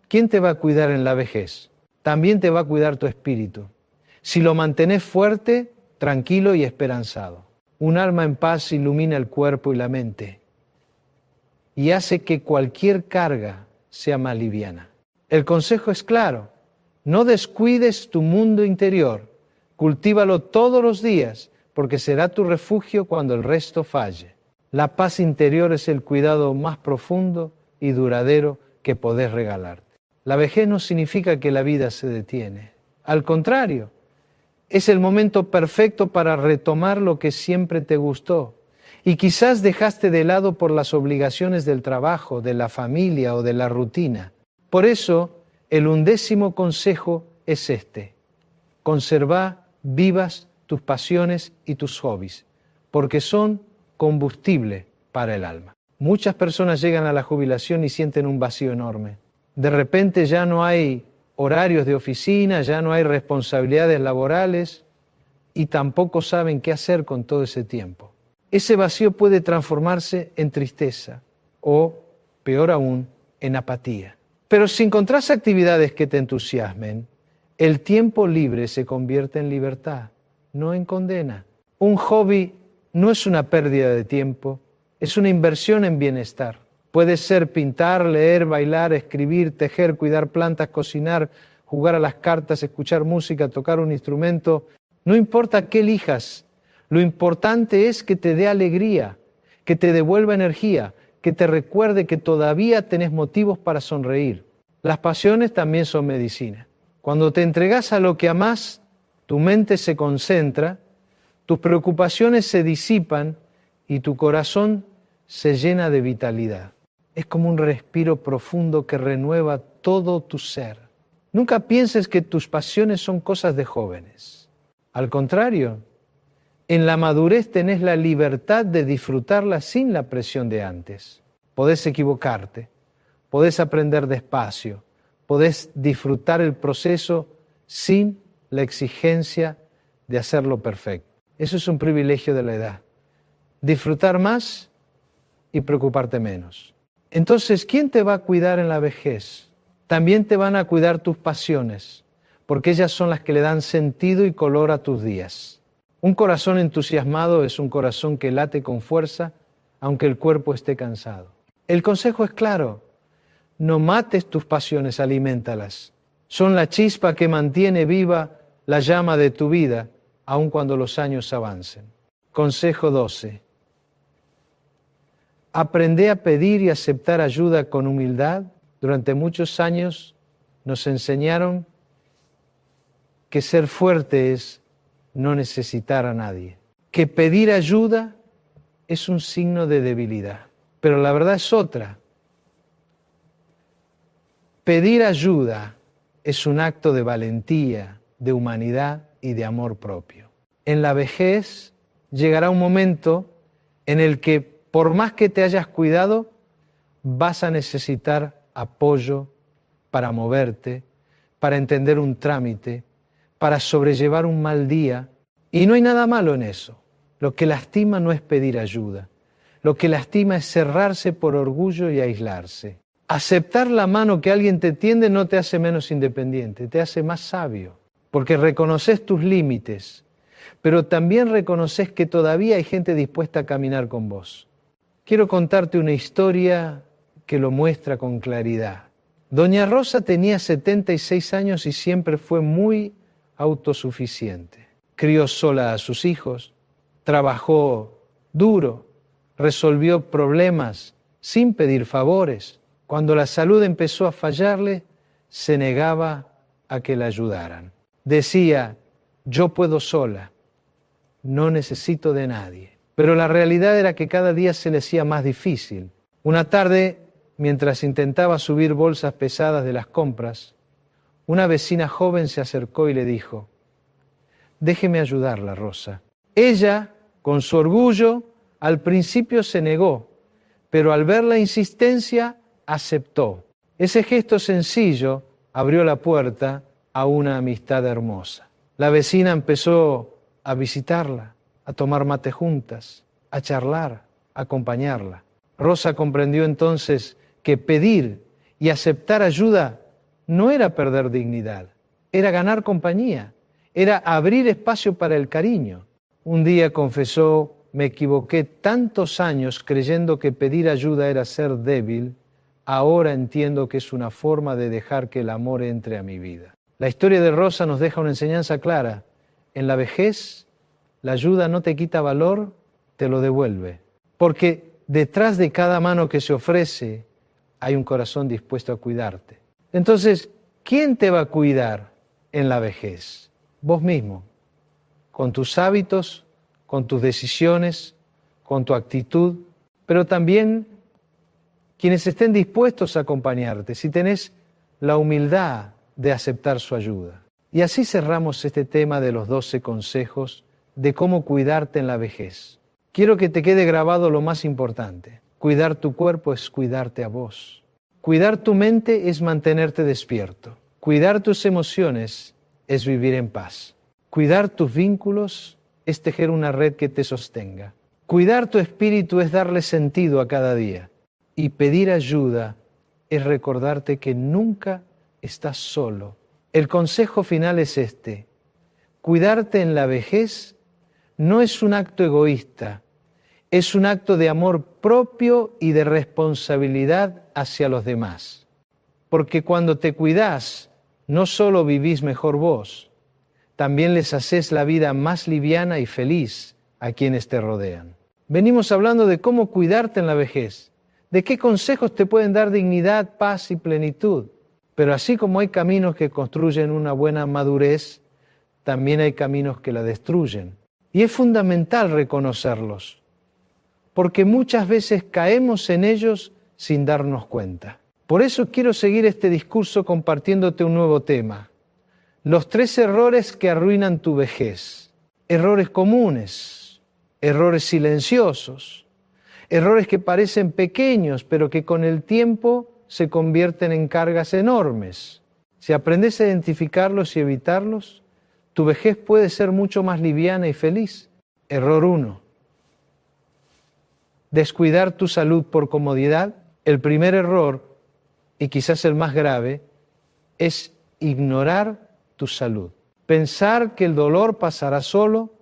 ¿quién te va a cuidar en la vejez? También te va a cuidar tu espíritu. Si lo mantenés fuerte, tranquilo y esperanzado. Un alma en paz ilumina el cuerpo y la mente y hace que cualquier carga sea más liviana. El consejo es claro: no descuides tu mundo interior, cultívalo todos los días, porque será tu refugio cuando el resto falle. La paz interior es el cuidado más profundo y duradero que podés regalarte. La vejez no significa que la vida se detiene. Al contrario, es el momento perfecto para retomar lo que siempre te gustó y quizás dejaste de lado por las obligaciones del trabajo, de la familia o de la rutina. Por eso, el 11º consejo es este: conserva vivas tus pasiones y tus hobbies, porque son combustible para el alma. Muchas personas llegan a la jubilación y sienten un vacío enorme. De repente ya no hay horarios de oficina, ya no hay responsabilidades laborales y tampoco saben qué hacer con todo ese tiempo. Ese vacío puede transformarse en tristeza o, peor aún, en apatía. Pero si encontrás actividades que te entusiasmen, el tiempo libre se convierte en libertad, no en condena. Un hobby no es una pérdida de tiempo, es una inversión en bienestar. Puede ser pintar, leer, bailar, escribir, tejer, cuidar plantas, cocinar, jugar a las cartas, escuchar música, tocar un instrumento. No importa qué elijas, lo importante es que te dé alegría, que te devuelva energía, que te recuerde que todavía tenés motivos para sonreír. Las pasiones también son medicina. Cuando te entregas a lo que amás, tu mente se concentra, tus preocupaciones se disipan y tu corazón se llena de vitalidad. Es como un respiro profundo que renueva todo tu ser. Nunca pienses que tus pasiones son cosas de jóvenes. Al contrario, en la madurez tenés la libertad de disfrutarlas sin la presión de antes. Podés equivocarte, podés aprender despacio, podés disfrutar el proceso sin la exigencia de hacerlo perfecto. Eso es un privilegio de la edad. Disfrutar más y preocuparte menos. Entonces, ¿quién te va a cuidar en la vejez? También te van a cuidar tus pasiones, porque ellas son las que le dan sentido y color a tus días. Un corazón entusiasmado es un corazón que late con fuerza, aunque el cuerpo esté cansado. El consejo es claro: no mates tus pasiones, aliméntalas. Son la chispa que mantiene viva la llama de tu vida, aun cuando los años avancen. Consejo 12. Aprende a pedir y aceptar ayuda con humildad. Durante muchos años nos enseñaron que ser fuerte es no necesitar a nadie, que pedir ayuda es un signo de debilidad, pero la verdad es otra. Pedir ayuda es un acto de valentía, de humanidad y de amor propio. En la vejez llegará un momento en el que, por más que te hayas cuidado, vas a necesitar apoyo para moverte, para entender un trámite, para sobrellevar un mal día. Y no hay nada malo en eso. Lo que lastima no es pedir ayuda. Lo que lastima es cerrarse por orgullo y aislarse. Aceptar la mano que alguien te tiende no te hace menos independiente, te hace más sabio, porque reconoces tus límites, pero también reconoces que todavía hay gente dispuesta a caminar con vos. Quiero contarte una historia que lo muestra con claridad. Doña Rosa tenía 76 años y siempre fue muy autosuficiente. Crió sola a sus hijos, trabajó duro, resolvió problemas sin pedir favores. Cuando la salud empezó a fallarle, se negaba a que la ayudaran. Decía: yo puedo sola, no necesito de nadie. Pero la realidad era que cada día se le hacía más difícil. Una tarde, mientras intentaba subir bolsas pesadas de las compras, una vecina joven se acercó y le dijo: déjeme ayudarla, Rosa. Ella, con su orgullo, al principio se negó, pero al ver la insistencia, aceptó. Ese gesto sencillo abrió la puerta a una amistad hermosa. La vecina empezó a visitarla, a tomar mate juntas, a charlar, a acompañarla. Rosa comprendió entonces que pedir y aceptar ayuda no era perder dignidad, era ganar compañía, era abrir espacio para el cariño. Un día confesó: me equivoqué tantos años creyendo que pedir ayuda era ser débil, ahora entiendo que es una forma de dejar que el amor entre a mi vida. La historia de Rosa nos deja una enseñanza clara. En la vejez, la ayuda no te quita valor, te lo devuelve. Porque detrás de cada mano que se ofrece hay un corazón dispuesto a cuidarte. Entonces, ¿quién te va a cuidar en la vejez? Vos mismo, con tus hábitos, con tus decisiones, con tu actitud, pero también quienes estén dispuestos a acompañarte, si tenés la humildad de aceptar su ayuda. Y así cerramos este tema de los 12 consejos de cómo cuidarte en la vejez. Quiero que te quede grabado lo más importante. Cuidar tu cuerpo es cuidarte a vos. Cuidar tu mente es mantenerte despierto. Cuidar tus emociones es vivir en paz. Cuidar tus vínculos es tejer una red que te sostenga. Cuidar tu espíritu es darle sentido a cada día. Y pedir ayuda es recordarte que nunca estás solo. El consejo final es este: cuidarte en la vejez no es un acto egoísta, es un acto de amor propio y de responsabilidad hacia los demás. Porque cuando te cuidás, no solo vivís mejor vos, también les haces la vida más liviana y feliz a quienes te rodean. Venimos hablando de cómo cuidarte en la vejez, de qué consejos te pueden dar dignidad, paz y plenitud. Pero así como hay caminos que construyen una buena madurez, también hay caminos que la destruyen. Y es fundamental reconocerlos, porque muchas veces caemos en ellos sin darnos cuenta. Por eso quiero seguir este discurso compartiéndote un nuevo tema: los 3 errores que arruinan tu vejez. Errores comunes, errores silenciosos, errores que parecen pequeños, pero que con el tiempo se convierten en cargas enormes. Si aprendes a identificarlos y evitarlos, tu vejez puede ser mucho más liviana y feliz. Error 1. Descuidar tu salud por comodidad. El primer error, y quizás el más grave, es ignorar tu salud. Pensar que el dolor pasará solo,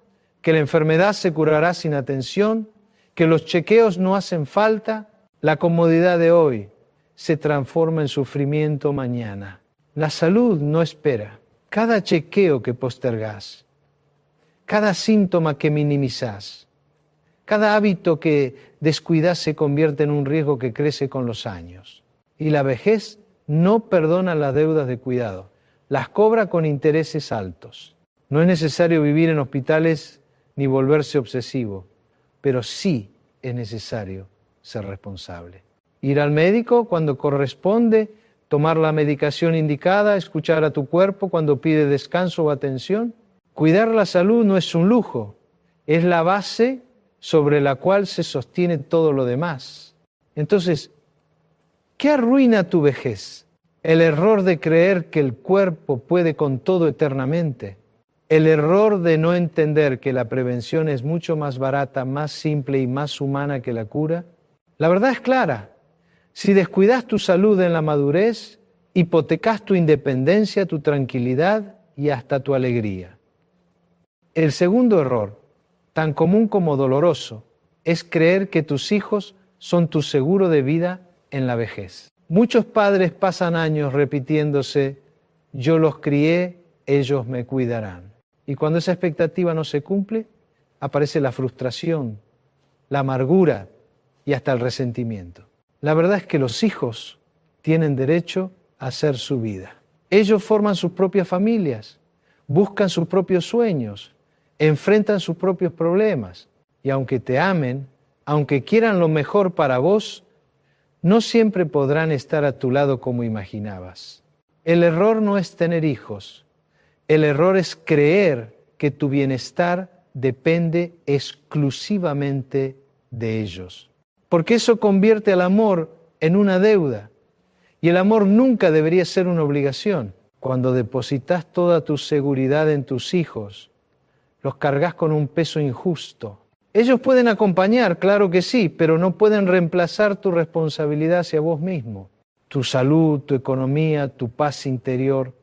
que la enfermedad se curará sin atención, que los chequeos no hacen falta. La comodidad de hoy se transforma en sufrimiento mañana. La salud no espera. Cada chequeo que postergás, cada síntoma que minimizás, cada hábito que descuidás se convierte en un riesgo que crece con los años. Y la vejez no perdona las deudas de cuidado, las cobra con intereses altos. No es necesario vivir en hospitales ni volverse obsesivo, pero sí es necesario ser responsable. Ir al médico cuando corresponde, tomar la medicación indicada, escuchar a tu cuerpo cuando pide descanso o atención. Cuidar la salud no es un lujo, es la base sobre la cual se sostiene todo lo demás. Entonces, ¿qué arruina tu vejez? El error de creer que el cuerpo puede con todo eternamente. El error de no entender que la prevención es mucho más barata, más simple y más humana que la cura. La verdad es clara. Si descuidas tu salud en la madurez, hipotecas tu independencia, tu tranquilidad y hasta tu alegría. El segundo error, tan común como doloroso, es creer que tus hijos son tu seguro de vida en la vejez. Muchos padres pasan años repitiéndose: yo los crié, ellos me cuidarán. Y cuando esa expectativa no se cumple, aparece la frustración, la amargura y hasta el resentimiento. La verdad es que los hijos tienen derecho a hacer su vida. Ellos forman sus propias familias, buscan sus propios sueños, enfrentan sus propios problemas. Y aunque te amen, aunque quieran lo mejor para vos, no siempre podrán estar a tu lado como imaginabas. El error no es tener hijos. El error es creer que tu bienestar depende exclusivamente de ellos. Porque eso convierte al amor en una deuda. Y el amor nunca debería ser una obligación. Cuando depositas toda tu seguridad en tus hijos, los cargas con un peso injusto. Ellos pueden acompañar, claro que sí, pero no pueden reemplazar tu responsabilidad hacia vos mismo. Tu salud, tu economía, tu paz interior,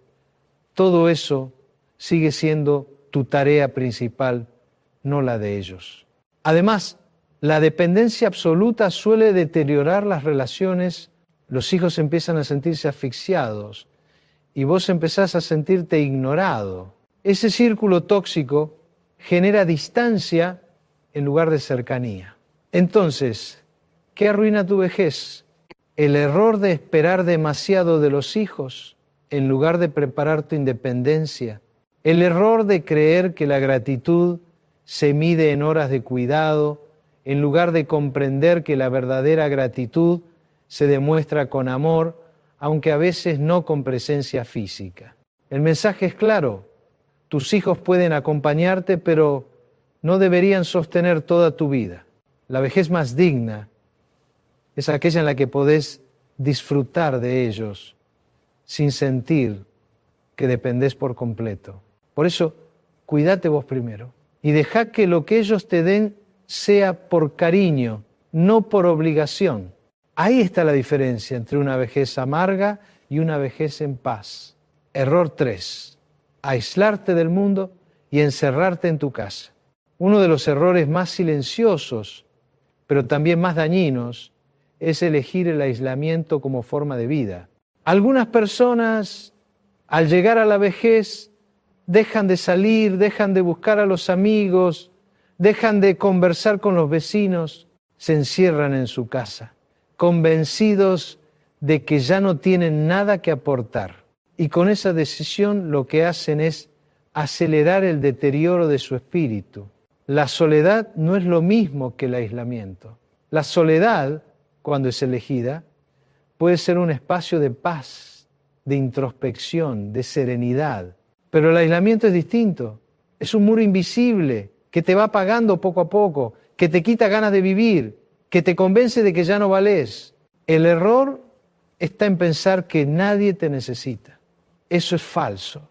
todo eso sigue siendo tu tarea principal, no la de ellos. Además, la dependencia absoluta suele deteriorar las relaciones. Los hijos empiezan a sentirse asfixiados y vos empezás a sentirte ignorado. Ese círculo tóxico genera distancia en lugar de cercanía. Entonces, ¿qué arruina tu vejez? el error de esperar demasiado de los hijos en lugar de preparar tu independencia, el error de creer que la gratitud se mide en horas de cuidado, en lugar de comprender que la verdadera gratitud se demuestra con amor, aunque a veces no con presencia física. El mensaje es claro: tus hijos pueden acompañarte, pero no deberían sostener toda tu vida. La vejez más digna es aquella en la que podés disfrutar de ellos sin sentir que dependés por completo. Por eso, cuídate vos primero y dejá que lo que ellos te den sea por cariño, no por obligación. Ahí está la diferencia entre una vejez amarga y una vejez en paz. Error 3. Aislarte del mundo y encerrarte en tu casa. Uno de los errores más silenciosos, pero también más dañinos, es elegir el aislamiento como forma de vida. Algunas personas, al llegar a la vejez, dejan de salir, dejan de buscar a los amigos, dejan de conversar con los vecinos, se encierran en su casa, convencidos de que ya no tienen nada que aportar. Y con esa decisión lo que hacen es acelerar el deterioro de su espíritu. La soledad no es lo mismo que el aislamiento. La soledad, cuando es elegida, puede ser un espacio de paz, de introspección, de serenidad. Pero el aislamiento es distinto. Es un muro invisible que te va apagando poco a poco, que te quita ganas de vivir, que te convence de que ya no valés. El error está en pensar que nadie te necesita. Eso es falso.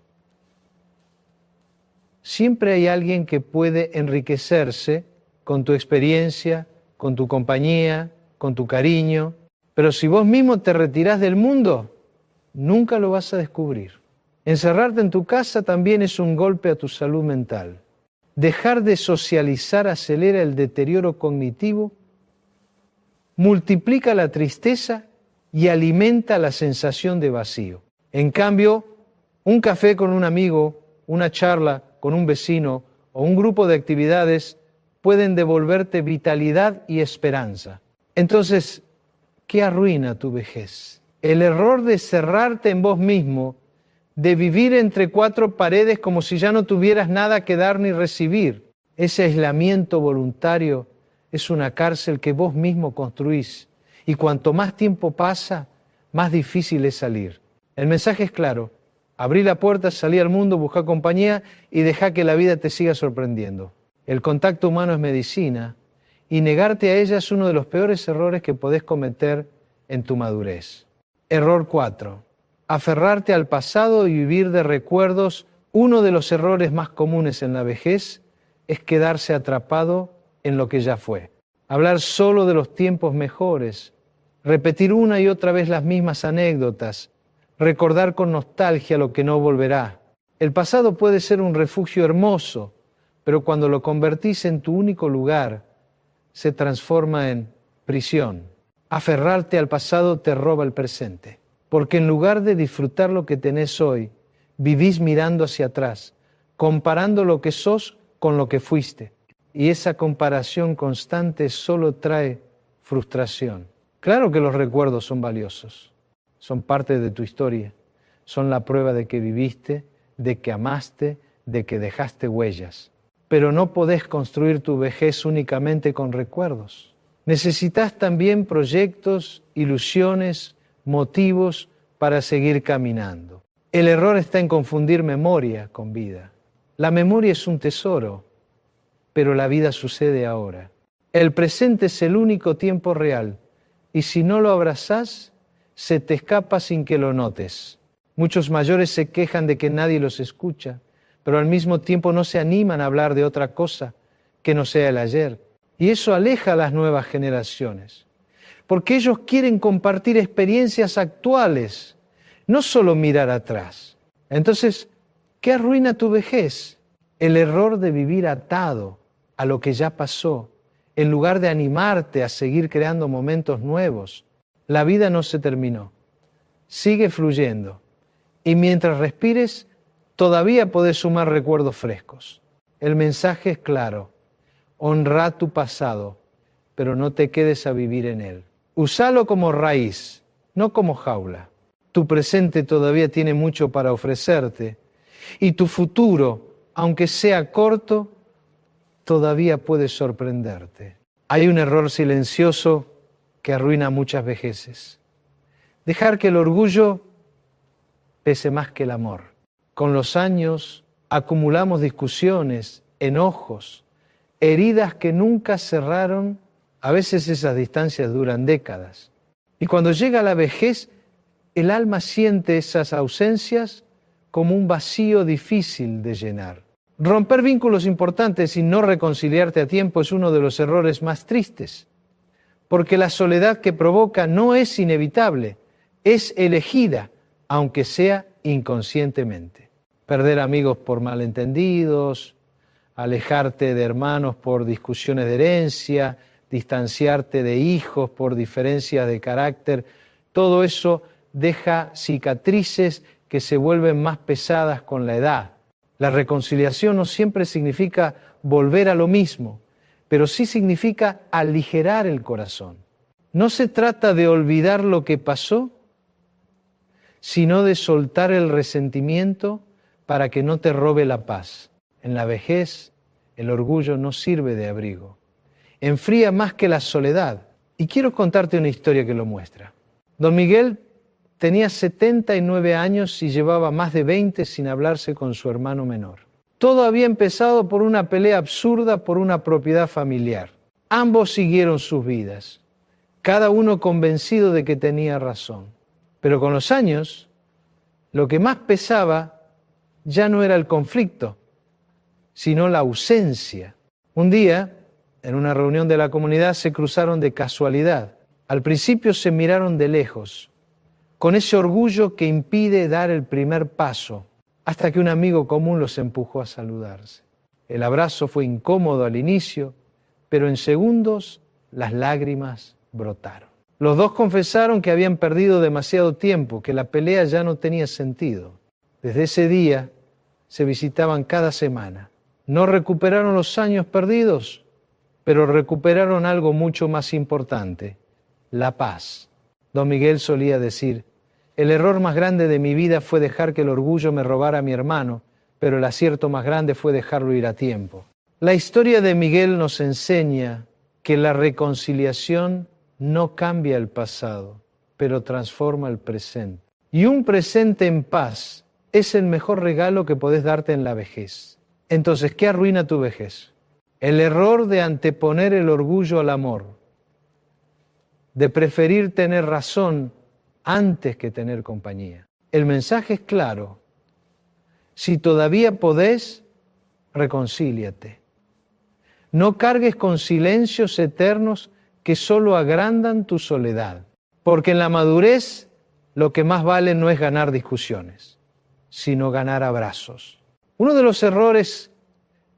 Siempre hay alguien que puede enriquecerse con tu experiencia, con tu compañía, con tu cariño, pero si vos mismo te retirás del mundo, nunca lo vas a descubrir. Encerrarte en tu casa también es un golpe a tu salud mental. Dejar de socializar acelera el deterioro cognitivo, multiplica la tristeza y alimenta la sensación de vacío. En cambio, un café con un amigo, una charla con un vecino o un grupo de actividades pueden devolverte vitalidad y esperanza. Entonces, ¿qué arruina tu vejez? El error de cerrarte en vos mismo, de vivir entre cuatro paredes como si ya no tuvieras nada que dar ni recibir. Ese aislamiento voluntario es una cárcel que vos mismo construís, y cuanto más tiempo pasa, más difícil es salir. El mensaje es claro: abrí la puerta, salí al mundo, buscá compañía y dejá que la vida te siga sorprendiendo. El contacto humano es medicina, y negarte a ella es uno de los peores errores que podés cometer en tu madurez. Error 4. Aferrarte al pasado y vivir de recuerdos. Uno de los errores más comunes en la vejez es quedarse atrapado en lo que ya fue. Hablar solo de los tiempos mejores, repetir una y otra vez las mismas anécdotas, recordar con nostalgia lo que no volverá. El pasado puede ser un refugio hermoso, pero cuando lo convertís en tu único lugar, se transforma en prisión. Aferrarte al pasado te roba el presente, porque en lugar de disfrutar lo que tenés hoy, vivís mirando hacia atrás, comparando lo que sos con lo que fuiste. Y esa comparación constante solo trae frustración. Claro que los recuerdos son valiosos, son parte de tu historia, son la prueba de que viviste, de que amaste, de que dejaste huellas. Pero no podés construir tu vejez únicamente con recuerdos. Necesitas también proyectos, ilusiones, motivos para seguir caminando. El error está en confundir memoria con vida. La memoria es un tesoro, pero la vida sucede ahora. El presente es el único tiempo real, y si no lo abrazás, se te escapa sin que lo notes. Muchos mayores se quejan de que nadie los escucha, pero al mismo tiempo no se animan a hablar de otra cosa que no sea el ayer. Y eso aleja a las nuevas generaciones, porque ellos quieren compartir experiencias actuales, no solo mirar atrás. Entonces, ¿qué arruina tu vejez? El error de vivir atado a lo que ya pasó, en lugar de animarte a seguir creando momentos nuevos. La vida no se terminó, sigue fluyendo, y mientras respires, todavía podés sumar recuerdos frescos. El mensaje es claro: honra tu pasado, pero no te quedes a vivir en él. Usalo como raíz, no como jaula. Tu presente todavía tiene mucho para ofrecerte y tu futuro, aunque sea corto, todavía puede sorprenderte. Hay un error silencioso que arruina muchas vejeces. Dejar que el orgullo pese más que el amor. Con los años acumulamos discusiones, enojos, heridas que nunca cerraron. A veces esas distancias duran décadas. Y cuando llega la vejez, el alma siente esas ausencias como un vacío difícil de llenar. Romper vínculos importantes y no reconciliarte a tiempo es uno de los errores más tristes, porque la soledad que provoca no es inevitable, es elegida, aunque sea inconscientemente. Perder amigos por malentendidos, alejarte de hermanos por discusiones de herencia, distanciarte de hijos por diferencias de carácter, todo eso deja cicatrices que se vuelven más pesadas con la edad. La reconciliación no siempre significa volver a lo mismo, pero sí significa aligerar el corazón. No se trata de olvidar lo que pasó, sino de soltar el resentimiento para que no te robe la paz. En la vejez, el orgullo no sirve de abrigo. Enfría más que la soledad. Y quiero contarte una historia que lo muestra. Don Miguel tenía 79 años y llevaba más de 20 sin hablarse con su hermano menor. Todo había empezado por una pelea absurda por una propiedad familiar. Ambos siguieron sus vidas, cada uno convencido de que tenía razón. Pero con los años, lo que más pesaba ya no era el conflicto, sino la ausencia. Un día, en una reunión de la comunidad, se cruzaron de casualidad. Al principio se miraron de lejos, con ese orgullo que impide dar el primer paso, hasta que un amigo común los empujó a saludarse. El abrazo fue incómodo al inicio, pero en segundos las lágrimas brotaron. Los dos confesaron que habían perdido demasiado tiempo, que la pelea ya no tenía sentido. Desde ese día se visitaban cada semana. No recuperaron los años perdidos, pero recuperaron algo mucho más importante, la paz. Don Miguel solía decir: el error más grande de mi vida fue dejar que el orgullo me robara a mi hermano, pero el acierto más grande fue dejarlo ir a tiempo. La historia de Miguel nos enseña que la reconciliación no cambia el pasado, pero transforma el presente. Y un presente en paz es el mejor regalo que podés darte en la vejez. Entonces, ¿qué arruina tu vejez? El error de anteponer el orgullo al amor, de preferir tener razón antes que tener compañía. El mensaje es claro. Si todavía podés, reconcíliate. No cargues con silencios eternos que solo agrandan tu soledad. Porque en la madurez lo que más vale no es ganar discusiones, sino ganar abrazos. Uno de los errores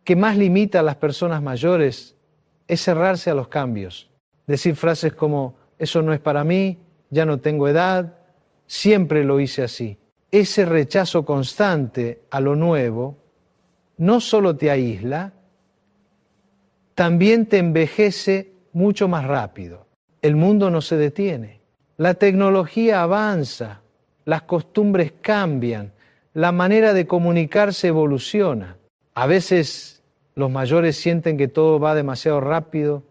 que más limita a las personas mayores es cerrarse a los cambios. Decir frases como: eso no es para mí, ya no tengo edad, siempre lo hice así. Ese rechazo constante a lo nuevo no solo te aísla, también te envejece mucho más rápido. El mundo no se detiene. La tecnología avanza, las costumbres cambian, la manera de comunicarse evoluciona. A veces los mayores sienten que todo va demasiado rápido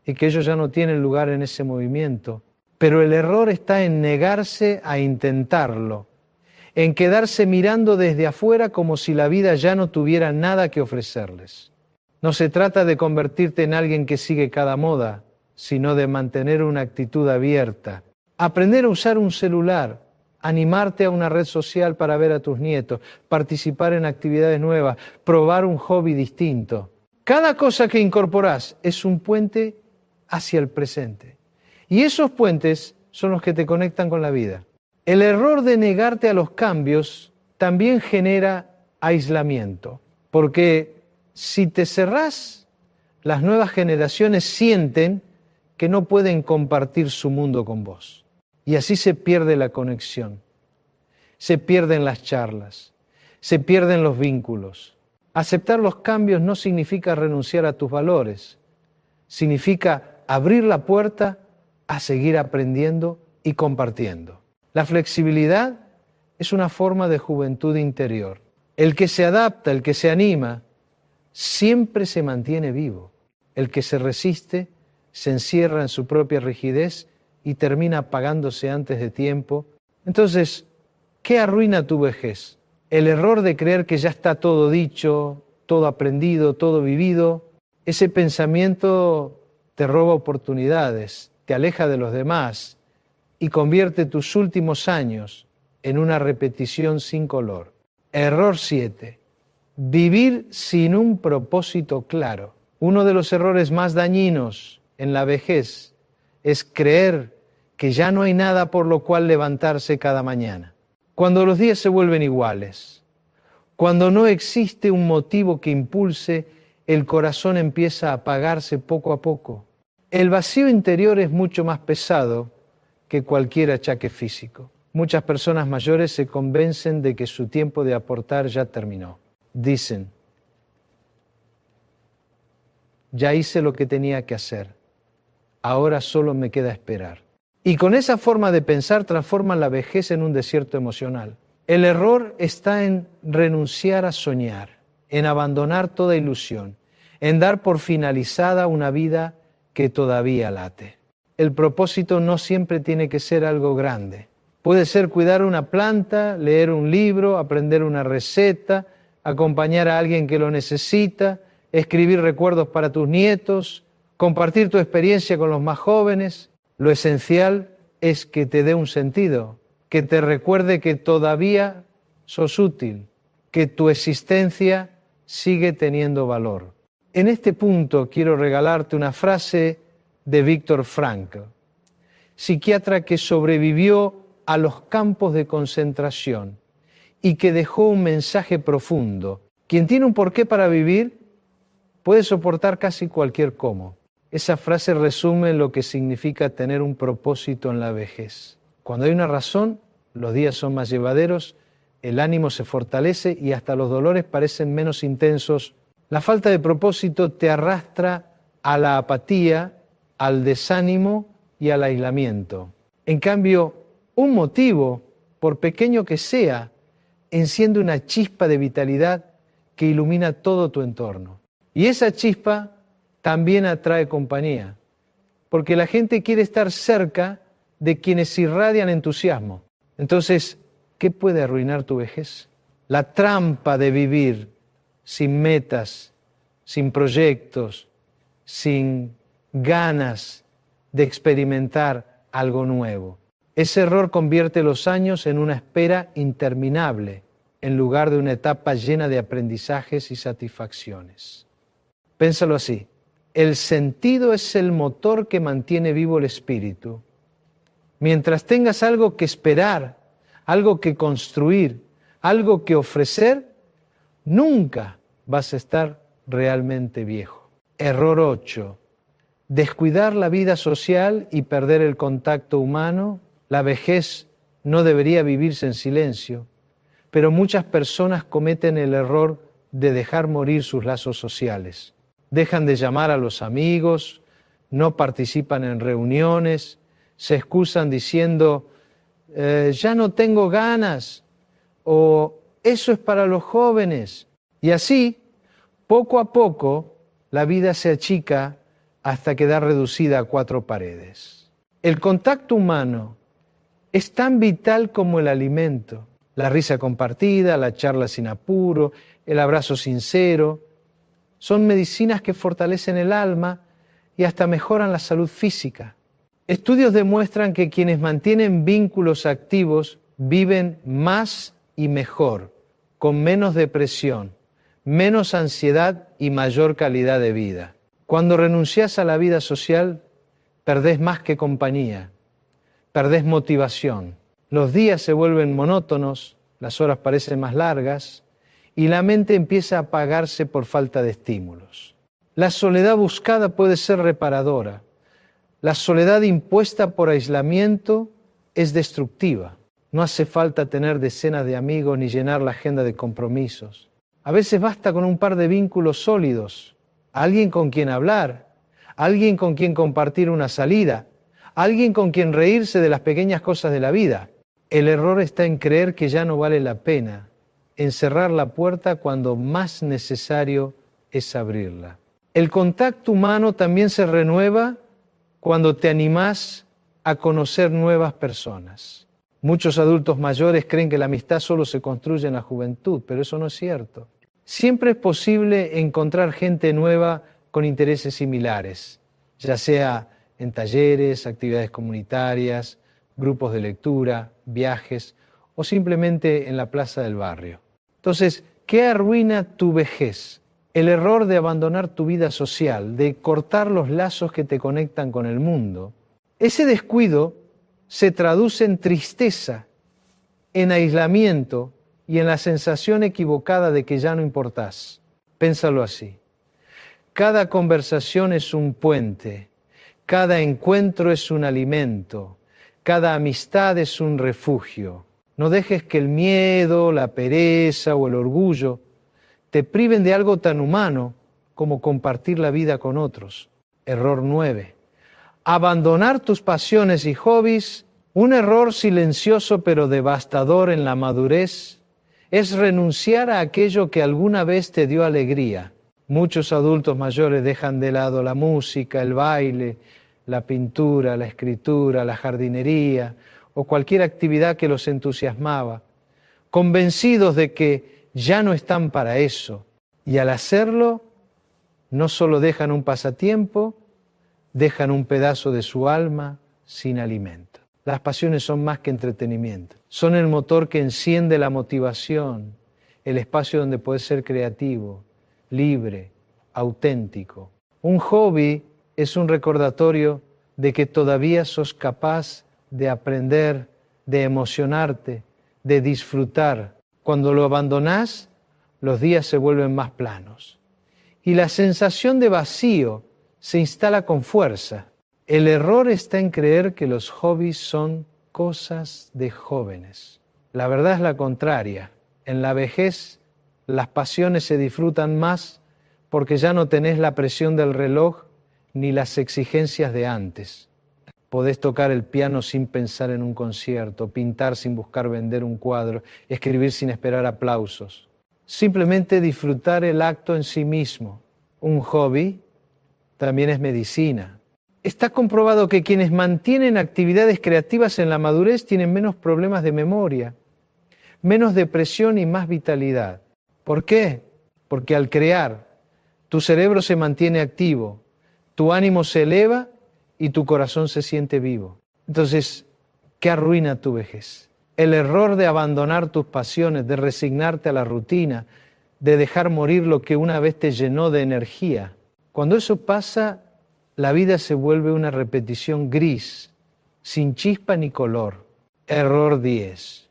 y que ellos ya no tienen lugar en ese movimiento. Pero el error está en negarse a intentarlo, en quedarse mirando desde afuera como si la vida ya no tuviera nada que ofrecerles. No se trata de convertirte en alguien que sigue cada moda, sino de mantener una actitud abierta. Aprender a usar un celular, animarte a una red social para ver a tus nietos, participar en actividades nuevas, probar un hobby distinto. Cada cosa que incorporás es un puente hacia el presente. Y esos puentes son los que te conectan con la vida. El error de negarte a los cambios también genera aislamiento, porque si te cerrás, las nuevas generaciones sienten que no pueden compartir su mundo con vos. Y así se pierde la conexión, se pierden las charlas, se pierden los vínculos. Aceptar los cambios no significa renunciar a tus valores, significa abrir la puerta a seguir aprendiendo y compartiendo. La flexibilidad es una forma de juventud interior. El que se adapta, el que se anima, siempre se mantiene vivo. El que se resiste se encierra en su propia rigidez y termina apagándose antes de tiempo. Entonces, ¿qué arruina tu vejez? El error de creer que ya está todo dicho, todo aprendido, todo vivido. Ese pensamiento te roba oportunidades, te aleja de los demás y convierte tus últimos años en una repetición sin color. Error 7. Vivir sin un propósito claro. Uno de los errores más dañinos en la vejez es creer que ya no hay nada por lo cual levantarse cada mañana. Cuando los días se vuelven iguales, cuando no existe un motivo que impulse, el corazón empieza a apagarse poco a poco. El vacío interior es mucho más pesado que cualquier achaque físico. Muchas personas mayores se convencen de que su tiempo de aportar ya terminó. Dicen, ya hice lo que tenía que hacer, ahora solo me queda esperar. Y con esa forma de pensar transforman la vejez en un desierto emocional. El error está en renunciar a soñar, en abandonar toda ilusión, en dar por finalizada una vida que todavía late. El propósito no siempre tiene que ser algo grande. Puede ser cuidar una planta, leer un libro, aprender una receta, acompañar a alguien que lo necesita, escribir recuerdos para tus nietos, compartir tu experiencia con los más jóvenes. Lo esencial es que te dé un sentido, que te recuerde que todavía sos útil, que tu existencia sigue teniendo valor. En este punto quiero regalarte una frase de Viktor Frankl, psiquiatra que sobrevivió a los campos de concentración y que dejó un mensaje profundo. Quien tiene un porqué para vivir puede soportar casi cualquier cómo. Esa frase resume lo que significa tener un propósito en la vejez. Cuando hay una razón, los días son más llevaderos, el ánimo se fortalece y hasta los dolores parecen menos intensos. La falta de propósito te arrastra a la apatía, al desánimo y al aislamiento. En cambio, un motivo, por pequeño que sea, enciende una chispa de vitalidad que ilumina todo tu entorno. Y esa chispa también atrae compañía, porque la gente quiere estar cerca de quienes irradian entusiasmo. Entonces, ¿qué puede arruinar tu vejez? La trampa de vivir sin metas, sin proyectos, sin ganas de experimentar algo nuevo. Ese error convierte los años en una espera interminable, en lugar de una etapa llena de aprendizajes y satisfacciones. Pénsalo así. El sentido es el motor que mantiene vivo el espíritu. Mientras tengas algo que esperar, algo que construir, algo que ofrecer, nunca vas a estar realmente viejo. Error 8. Descuidar la vida social y perder el contacto humano. La vejez no debería vivirse en silencio, pero muchas personas cometen el error de dejar morir sus lazos sociales. Dejan de llamar a los amigos, no participan en reuniones, se excusan diciendo, ya no tengo ganas, o eso es para los jóvenes. Y así, poco a poco, la vida se achica hasta quedar reducida a 4 paredes. El contacto humano es tan vital como el alimento. La risa compartida, la charla sin apuro, el abrazo sincero, son medicinas que fortalecen el alma y hasta mejoran la salud física. Estudios demuestran que quienes mantienen vínculos activos viven más y mejor, con menos depresión, menos ansiedad y mayor calidad de vida. Cuando renuncias a la vida social, perdés más que compañía, perdés motivación. Los días se vuelven monótonos, las horas parecen más largas y la mente empieza a apagarse por falta de estímulos. La soledad buscada puede ser reparadora. La soledad impuesta por aislamiento es destructiva. No hace falta tener decenas de amigos ni llenar la agenda de compromisos. A veces basta con un par de vínculos sólidos, alguien con quien hablar, alguien con quien compartir una salida, alguien con quien reírse de las pequeñas cosas de la vida. El error está en creer que ya no vale la pena, en cerrar la puerta cuando más necesario es abrirla. El contacto humano también se renueva cuando te animás a conocer nuevas personas. Muchos adultos mayores creen que la amistad solo se construye en la juventud, pero eso no es cierto. Siempre es posible encontrar gente nueva con intereses similares, ya sea en talleres, actividades comunitarias, grupos de lectura, viajes o simplemente en la plaza del barrio. Entonces, ¿qué arruina tu vejez? El error de abandonar tu vida social, de cortar los lazos que te conectan con el mundo. Ese descuido se traduce en tristeza, en aislamiento y en la sensación equivocada de que ya no importás. Pénsalo así. Cada conversación es un puente, cada encuentro es un alimento, cada amistad es un refugio. No dejes que el miedo, la pereza o el orgullo te priven de algo tan humano como compartir la vida con otros. Error 9. Abandonar tus pasiones y hobbies, un error silencioso pero devastador en la madurez, es renunciar a aquello que alguna vez te dio alegría. Muchos adultos mayores dejan de lado la música, el baile, la pintura, la escritura, la jardinería o cualquier actividad que los entusiasmaba, convencidos de que ya no están para eso. Y al hacerlo, no solo dejan un pasatiempo, dejan un pedazo de su alma sin alimento. Las pasiones son más que entretenimiento. Son el motor que enciende la motivación, el espacio donde puedes ser creativo, libre, auténtico. Un hobby es un recordatorio de que todavía sos capaz de aprender, de emocionarte, de disfrutar. Cuando lo abandonás, los días se vuelven más planos. Y la sensación de vacío se instala con fuerza. El error está en creer que los hobbies son cosas de jóvenes. La verdad es la contraria. En la vejez, las pasiones se disfrutan más porque ya no tenés la presión del reloj ni las exigencias de antes. Podés tocar el piano sin pensar en un concierto, pintar sin buscar vender un cuadro, escribir sin esperar aplausos. Simplemente disfrutar el acto en sí mismo. Un hobby también es medicina. Está comprobado que quienes mantienen actividades creativas en la madurez tienen menos problemas de memoria, menos depresión y más vitalidad. ¿Por qué? Porque al crear, tu cerebro se mantiene activo, tu ánimo se eleva y tu corazón se siente vivo. Entonces, ¿qué arruina tu vejez? El error de abandonar tus pasiones, de resignarte a la rutina, de dejar morir lo que una vez te llenó de energía. Cuando eso pasa, la vida se vuelve una repetición gris, sin chispa ni color. Error 10.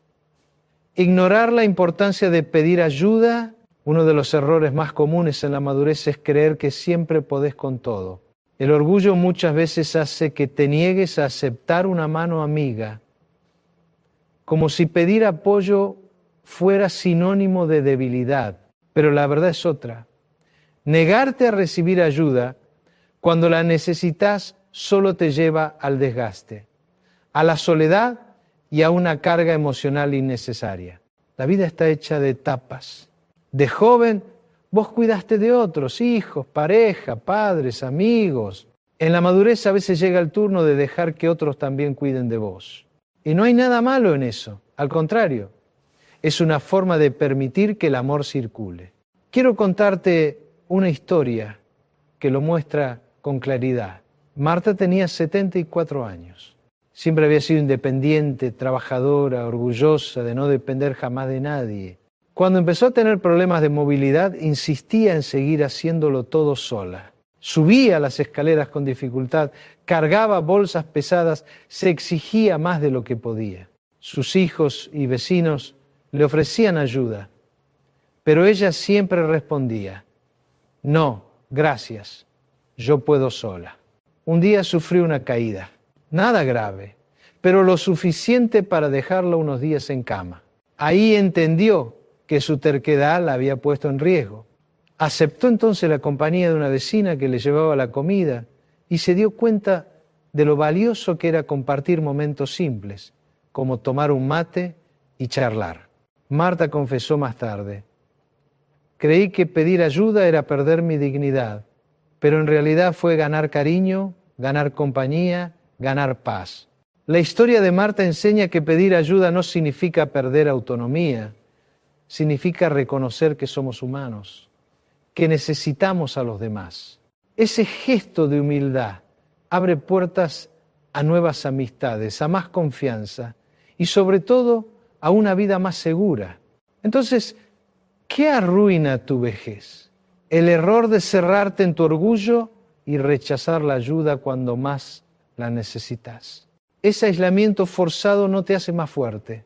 Ignorar la importancia de pedir ayuda. Uno de los errores más comunes en la madurez es creer que siempre podés con todo. El orgullo muchas veces hace que te niegues a aceptar una mano amiga, como si pedir apoyo fuera sinónimo de debilidad. Pero la verdad es otra. Negarte a recibir ayuda cuando la necesitas solo te lleva al desgaste, a la soledad y a una carga emocional innecesaria. La vida está hecha de etapas. De joven, vos cuidaste de otros, hijos, pareja, padres, amigos. En la madurez a veces llega el turno de dejar que otros también cuiden de vos. Y no hay nada malo en eso, al contrario. Es una forma de permitir que el amor circule. Quiero contarte una historia que lo muestra con claridad. Marta tenía 74 años. Siempre había sido independiente, trabajadora, orgullosa de no depender jamás de nadie. Cuando empezó a tener problemas de movilidad, insistía en seguir haciéndolo todo sola. Subía las escaleras con dificultad, cargaba bolsas pesadas, se exigía más de lo que podía. Sus hijos y vecinos le ofrecían ayuda, pero ella siempre respondía: no, gracias, yo puedo sola. Un día sufrió una caída, nada grave, pero lo suficiente para dejarla unos días en cama. Ahí entendió que su terquedad la había puesto en riesgo. Aceptó entonces la compañía de una vecina que le llevaba la comida y se dio cuenta de lo valioso que era compartir momentos simples, como tomar un mate y charlar. Marta confesó más tarde: creí que pedir ayuda era perder mi dignidad, pero en realidad fue ganar cariño, ganar compañía, ganar paz. La historia de Marta enseña que pedir ayuda no significa perder autonomía, significa reconocer que somos humanos, que necesitamos a los demás. Ese gesto de humildad abre puertas a nuevas amistades, a más confianza y sobre todo a una vida más segura. Entonces, ¿qué arruina tu vejez? El error de cerrarte en tu orgullo y rechazar la ayuda cuando más la necesitas. Ese aislamiento forzado no te hace más fuerte,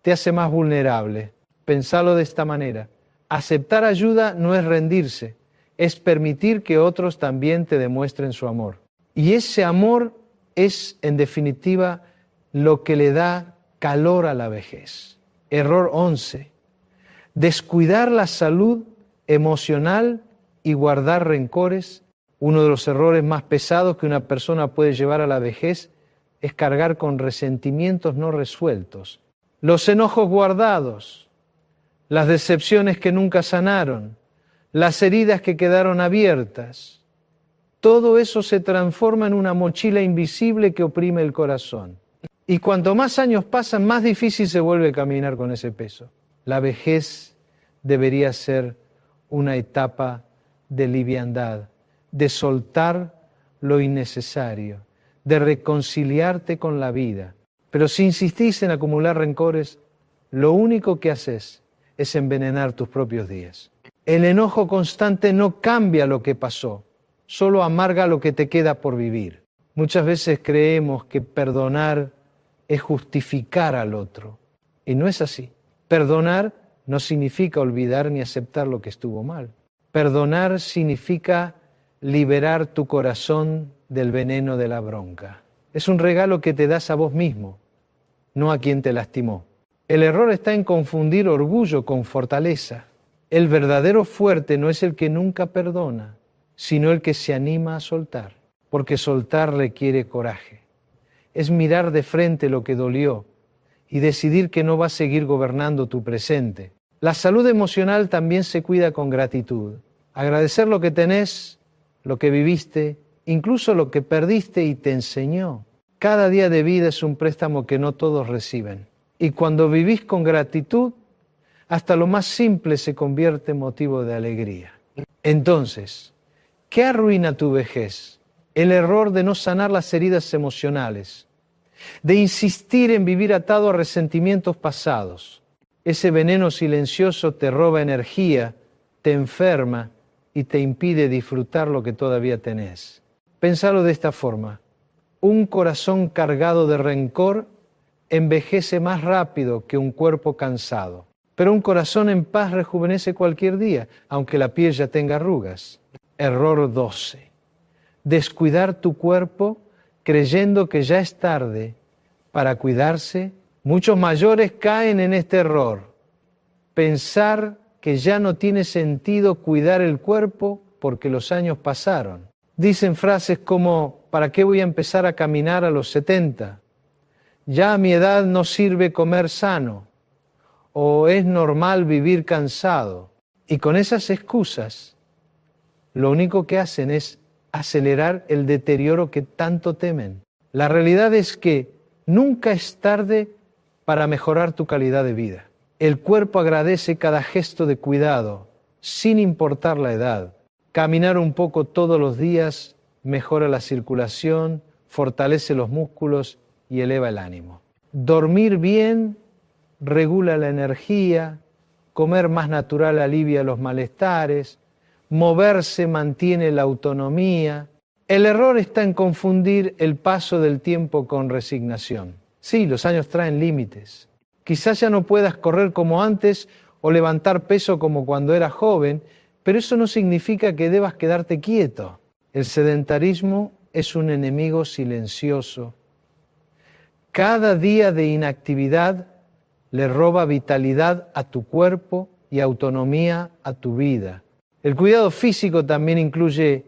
te hace más vulnerable. Pensalo de esta manera: aceptar ayuda no es rendirse, es permitir que otros también te demuestren su amor. Y ese amor es, en definitiva, lo que le da calor a la vejez. Error 11. Descuidar la salud emocional y guardar rencores. Uno de los errores más pesados que una persona puede llevar a la vejez es cargar con resentimientos no resueltos, los enojos guardados, las decepciones que nunca sanaron, las heridas que quedaron abiertas. Todo eso se transforma en una mochila invisible que oprime el corazón. Y cuanto más años pasan, más difícil se vuelve caminar con ese peso. La vejez debería ser una etapa de liviandad, de soltar lo innecesario, de reconciliarte con la vida. Pero si insistís en acumular rencores, lo único que haces es envenenar tus propios días. El enojo constante no cambia lo que pasó, solo amarga lo que te queda por vivir. Muchas veces creemos que perdonar es justificar al otro, y no es así. Perdonar no significa olvidar ni aceptar lo que estuvo mal. Perdonar significa liberar tu corazón del veneno de la bronca. Es un regalo que te das a vos mismo, no a quien te lastimó. El error está en confundir orgullo con fortaleza. El verdadero fuerte no es el que nunca perdona, sino el que se anima a soltar, porque soltar requiere coraje. Es mirar de frente lo que dolió y decidir que no va a seguir gobernando tu presente. La salud emocional también se cuida con gratitud. Agradecer lo que tenés, lo que viviste, incluso lo que perdiste y te enseñó. Cada día de vida es un préstamo que no todos reciben. Y cuando vivís con gratitud, hasta lo más simple se convierte en motivo de alegría. Entonces, ¿qué arruina tu vejez? El error de no sanar las heridas emocionales, de insistir en vivir atado a resentimientos pasados. Ese veneno silencioso te roba energía, te enferma y te impide disfrutar lo que todavía tenés. Pensalo de esta forma: un corazón cargado de rencor envejece más rápido que un cuerpo cansado. Pero un corazón en paz rejuvenece cualquier día, aunque la piel ya tenga arrugas. Error 12. Descuidar tu cuerpo creyendo que ya es tarde para cuidarse. Muchos mayores caen en este error: pensar que ya no tiene sentido cuidar el cuerpo porque los años pasaron. Dicen frases como: ¿para qué voy a empezar a caminar a los 70? Ya a mi edad no sirve comer sano, o es normal vivir cansado. Y con esas excusas, lo único que hacen es acelerar el deterioro que tanto temen. La realidad es que nunca es tarde para mejorar tu calidad de vida. El cuerpo agradece cada gesto de cuidado, sin importar la edad. Caminar un poco todos los días mejora la circulación, fortalece los músculos y eleva el ánimo. Dormir bien regula la energía, comer más natural alivia los malestares, moverse mantiene la autonomía. El error está en confundir el paso del tiempo con resignación. Sí, los años traen límites. Quizás ya no puedas correr como antes o levantar peso como cuando eras joven, pero eso no significa que debas quedarte quieto. El sedentarismo es un enemigo silencioso. Cada día de inactividad le roba vitalidad a tu cuerpo y autonomía a tu vida. El cuidado físico también incluye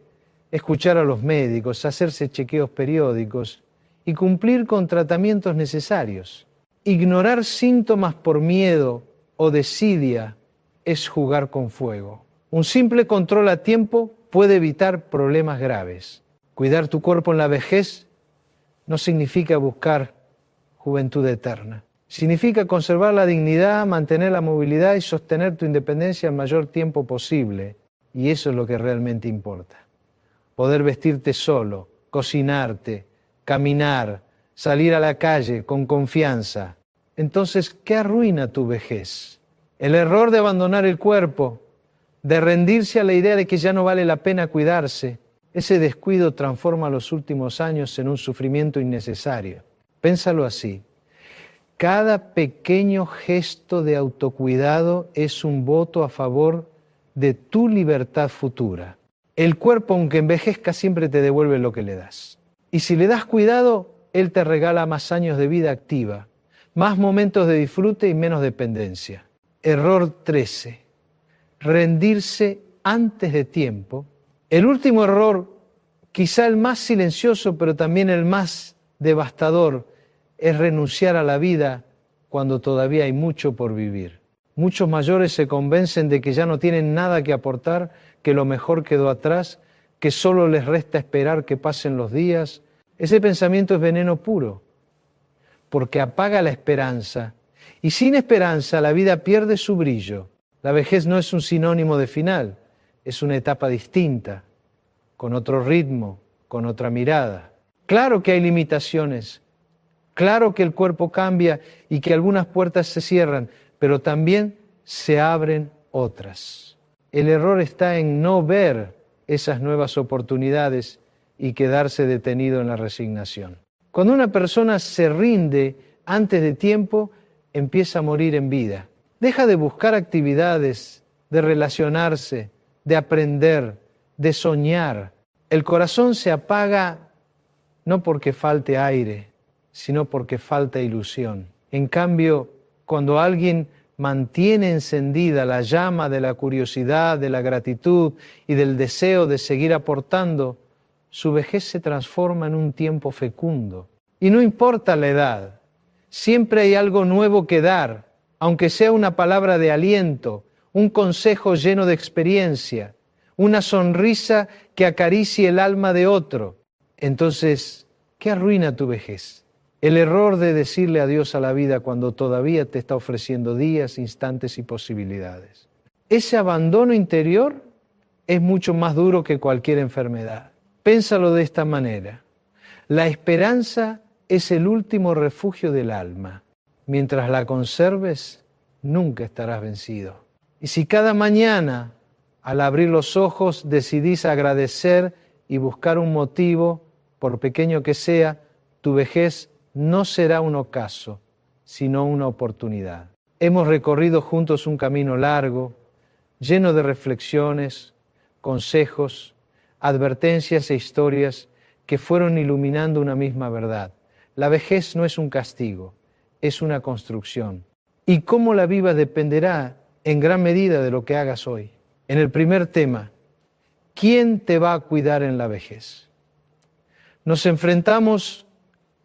escuchar a los médicos, hacerse chequeos periódicos y cumplir con tratamientos necesarios. Ignorar síntomas por miedo o desidia es jugar con fuego. Un simple control a tiempo puede evitar problemas graves. Cuidar tu cuerpo en la vejez no significa buscar juventud eterna. Significa conservar la dignidad, mantener la movilidad y sostener tu independencia el mayor tiempo posible. Y eso es lo que realmente importa. Poder vestirte solo, cocinarte, caminar, salir a la calle con confianza. Entonces, ¿qué arruina tu vejez? El error de abandonar el cuerpo, de rendirse a la idea de que ya no vale la pena cuidarse. Ese descuido transforma los últimos años en un sufrimiento innecesario. Pénsalo así. Cada pequeño gesto de autocuidado es un voto a favor de tu libertad futura. El cuerpo, aunque envejezca, siempre te devuelve lo que le das. Y si le das cuidado, él te regala más años de vida activa, más momentos de disfrute y menos dependencia. Error 13. Rendirse antes de tiempo. El último error, quizá el más silencioso, pero también el más devastador, es renunciar a la vida cuando todavía hay mucho por vivir. Muchos mayores se convencen de que ya no tienen nada que aportar, que lo mejor quedó atrás, que solo les resta esperar que pasen los días. Ese pensamiento es veneno puro, porque apaga la esperanza. Y sin esperanza la vida pierde su brillo. La vejez no es un sinónimo de final, es una etapa distinta, con otro ritmo, con otra mirada. Claro que hay limitaciones, claro que el cuerpo cambia y que algunas puertas se cierran, pero también se abren otras. El error está en no ver esas nuevas oportunidades y quedarse detenido en la resignación. Cuando una persona se rinde antes de tiempo, empieza a morir en vida. Deja de buscar actividades, de relacionarse, de aprender, de soñar. El corazón se apaga no porque falte aire, sino porque falta ilusión. En cambio, cuando alguien mantiene encendida la llama de la curiosidad, de la gratitud y del deseo de seguir aportando, su vejez se transforma en un tiempo fecundo. Y no importa la edad, siempre hay algo nuevo que dar, aunque sea una palabra de aliento, un consejo lleno de experiencia, una sonrisa que acaricie el alma de otro. Entonces, ¿qué arruina tu vejez? El error de decirle adiós a la vida cuando todavía te está ofreciendo días, instantes y posibilidades. Ese abandono interior es mucho más duro que cualquier enfermedad. Pénsalo de esta manera. La esperanza es el último refugio del alma. Mientras la conserves, nunca estarás vencido. Y si cada mañana, al abrir los ojos, decidís agradecer y buscar un motivo, por pequeño que sea, tu vejez no será un ocaso, sino una oportunidad. Hemos recorrido juntos un camino largo, lleno de reflexiones, consejos, advertencias e historias que fueron iluminando una misma verdad. La vejez no es un castigo, es una construcción. Y cómo la vivas dependerá en gran medida de lo que hagas hoy. En el primer tema, ¿quién te va a cuidar en la vejez? Nos enfrentamos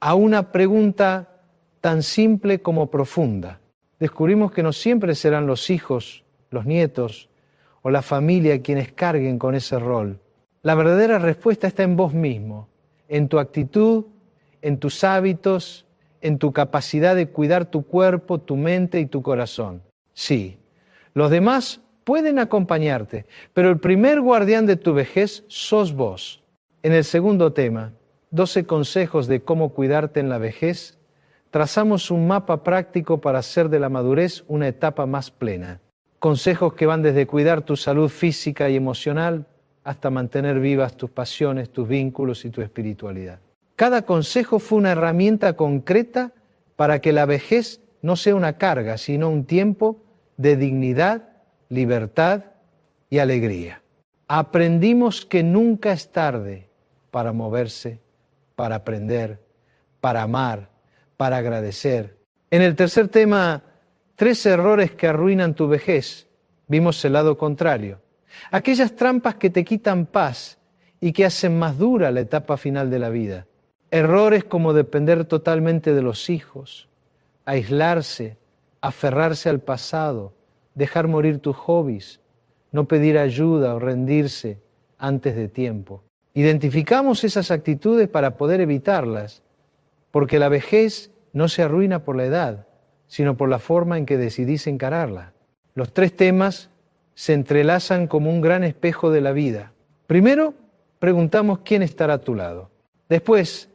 a una pregunta tan simple como profunda. Descubrimos que no siempre serán los hijos, los nietos o la familia quienes carguen con ese rol. La verdadera respuesta está en vos mismo, en tu actitud, en tus hábitos, en tu capacidad de cuidar tu cuerpo, tu mente y tu corazón. Sí, los demás pueden acompañarte, pero el primer guardián de tu vejez sos vos. En el segundo tema, 12 consejos de cómo cuidarte en la vejez, trazamos un mapa práctico para hacer de la madurez una etapa más plena. Consejos que van desde cuidar tu salud física y emocional hasta mantener vivas tus pasiones, tus vínculos y tu espiritualidad. Cada consejo fue una herramienta concreta para que la vejez no sea una carga, sino un tiempo de dignidad, libertad y alegría. Aprendimos que nunca es tarde para moverse, para aprender, para amar, para agradecer. En el tercer tema, 3 errores que arruinan tu vejez. Vimos el lado contrario. Aquellas trampas que te quitan paz y que hacen más dura la etapa final de la vida. Errores como depender totalmente de los hijos, aislarse, aferrarse al pasado, dejar morir tus hobbies, no pedir ayuda o rendirse antes de tiempo. Identificamos esas actitudes para poder evitarlas, porque la vejez no se arruina por la edad, sino por la forma en que decidís encararla. Los tres temas se entrelazan como un gran espejo de la vida. Primero, preguntamos quién estará a tu lado. Después,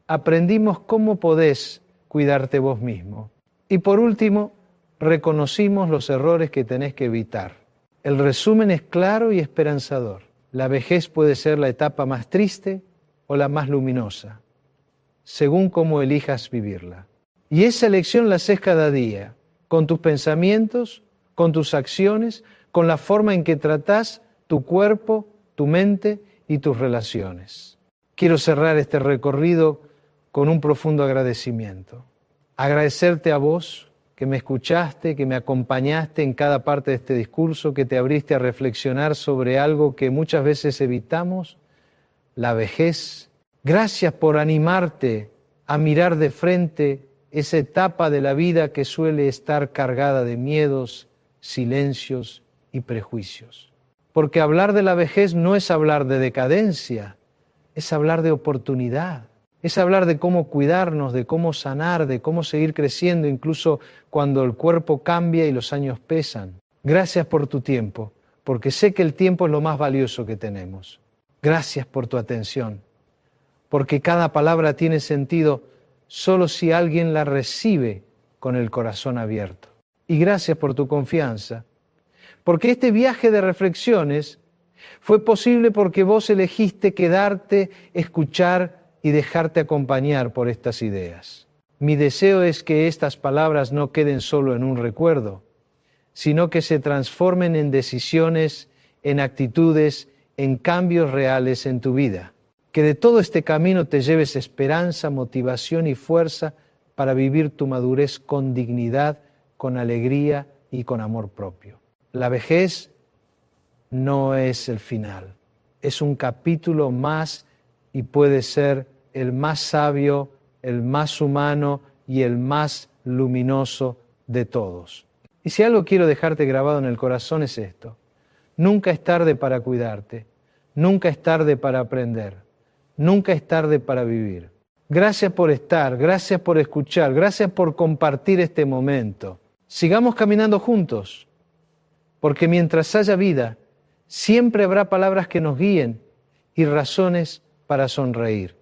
aprendimos cómo podés cuidarte vos mismo. Y por último, reconocimos los errores que tenés que evitar. El resumen es claro y esperanzador. La vejez puede ser la etapa más triste o la más luminosa, según cómo elijas vivirla. Y esa elección la haces cada día, con tus pensamientos, con tus acciones, con la forma en que tratás tu cuerpo, tu mente y tus relaciones. Quiero cerrar este recorrido con un profundo agradecimiento. Agradecerte a vos que me escuchaste, que me acompañaste en cada parte de este discurso, que te abriste a reflexionar sobre algo que muchas veces evitamos, la vejez. Gracias por animarte a mirar de frente esa etapa de la vida que suele estar cargada de miedos, silencios y prejuicios. Porque hablar de la vejez no es hablar de decadencia, es hablar de oportunidad. Es hablar de cómo cuidarnos, de cómo sanar, de cómo seguir creciendo, incluso cuando el cuerpo cambia y los años pesan. Gracias por tu tiempo, porque sé que el tiempo es lo más valioso que tenemos. Gracias por tu atención, porque cada palabra tiene sentido solo si alguien la recibe con el corazón abierto. Y gracias por tu confianza, porque este viaje de reflexiones fue posible porque vos elegiste quedarte, escuchar y dejarte acompañar por estas ideas. Mi deseo es que estas palabras no queden solo en un recuerdo, sino que se transformen en decisiones, en actitudes, en cambios reales en tu vida. Que de todo este camino te lleves esperanza, motivación y fuerza para vivir tu madurez con dignidad, con alegría y con amor propio. La vejez no es el final, es un capítulo más y puede ser el más sabio, el más humano y el más luminoso de todos. Y si algo quiero dejarte grabado en el corazón es esto: nunca es tarde para cuidarte, nunca es tarde para aprender, nunca es tarde para vivir. Gracias por estar, gracias por escuchar, gracias por compartir este momento. Sigamos caminando juntos, porque mientras haya vida, siempre habrá palabras que nos guíen y razones para sonreír.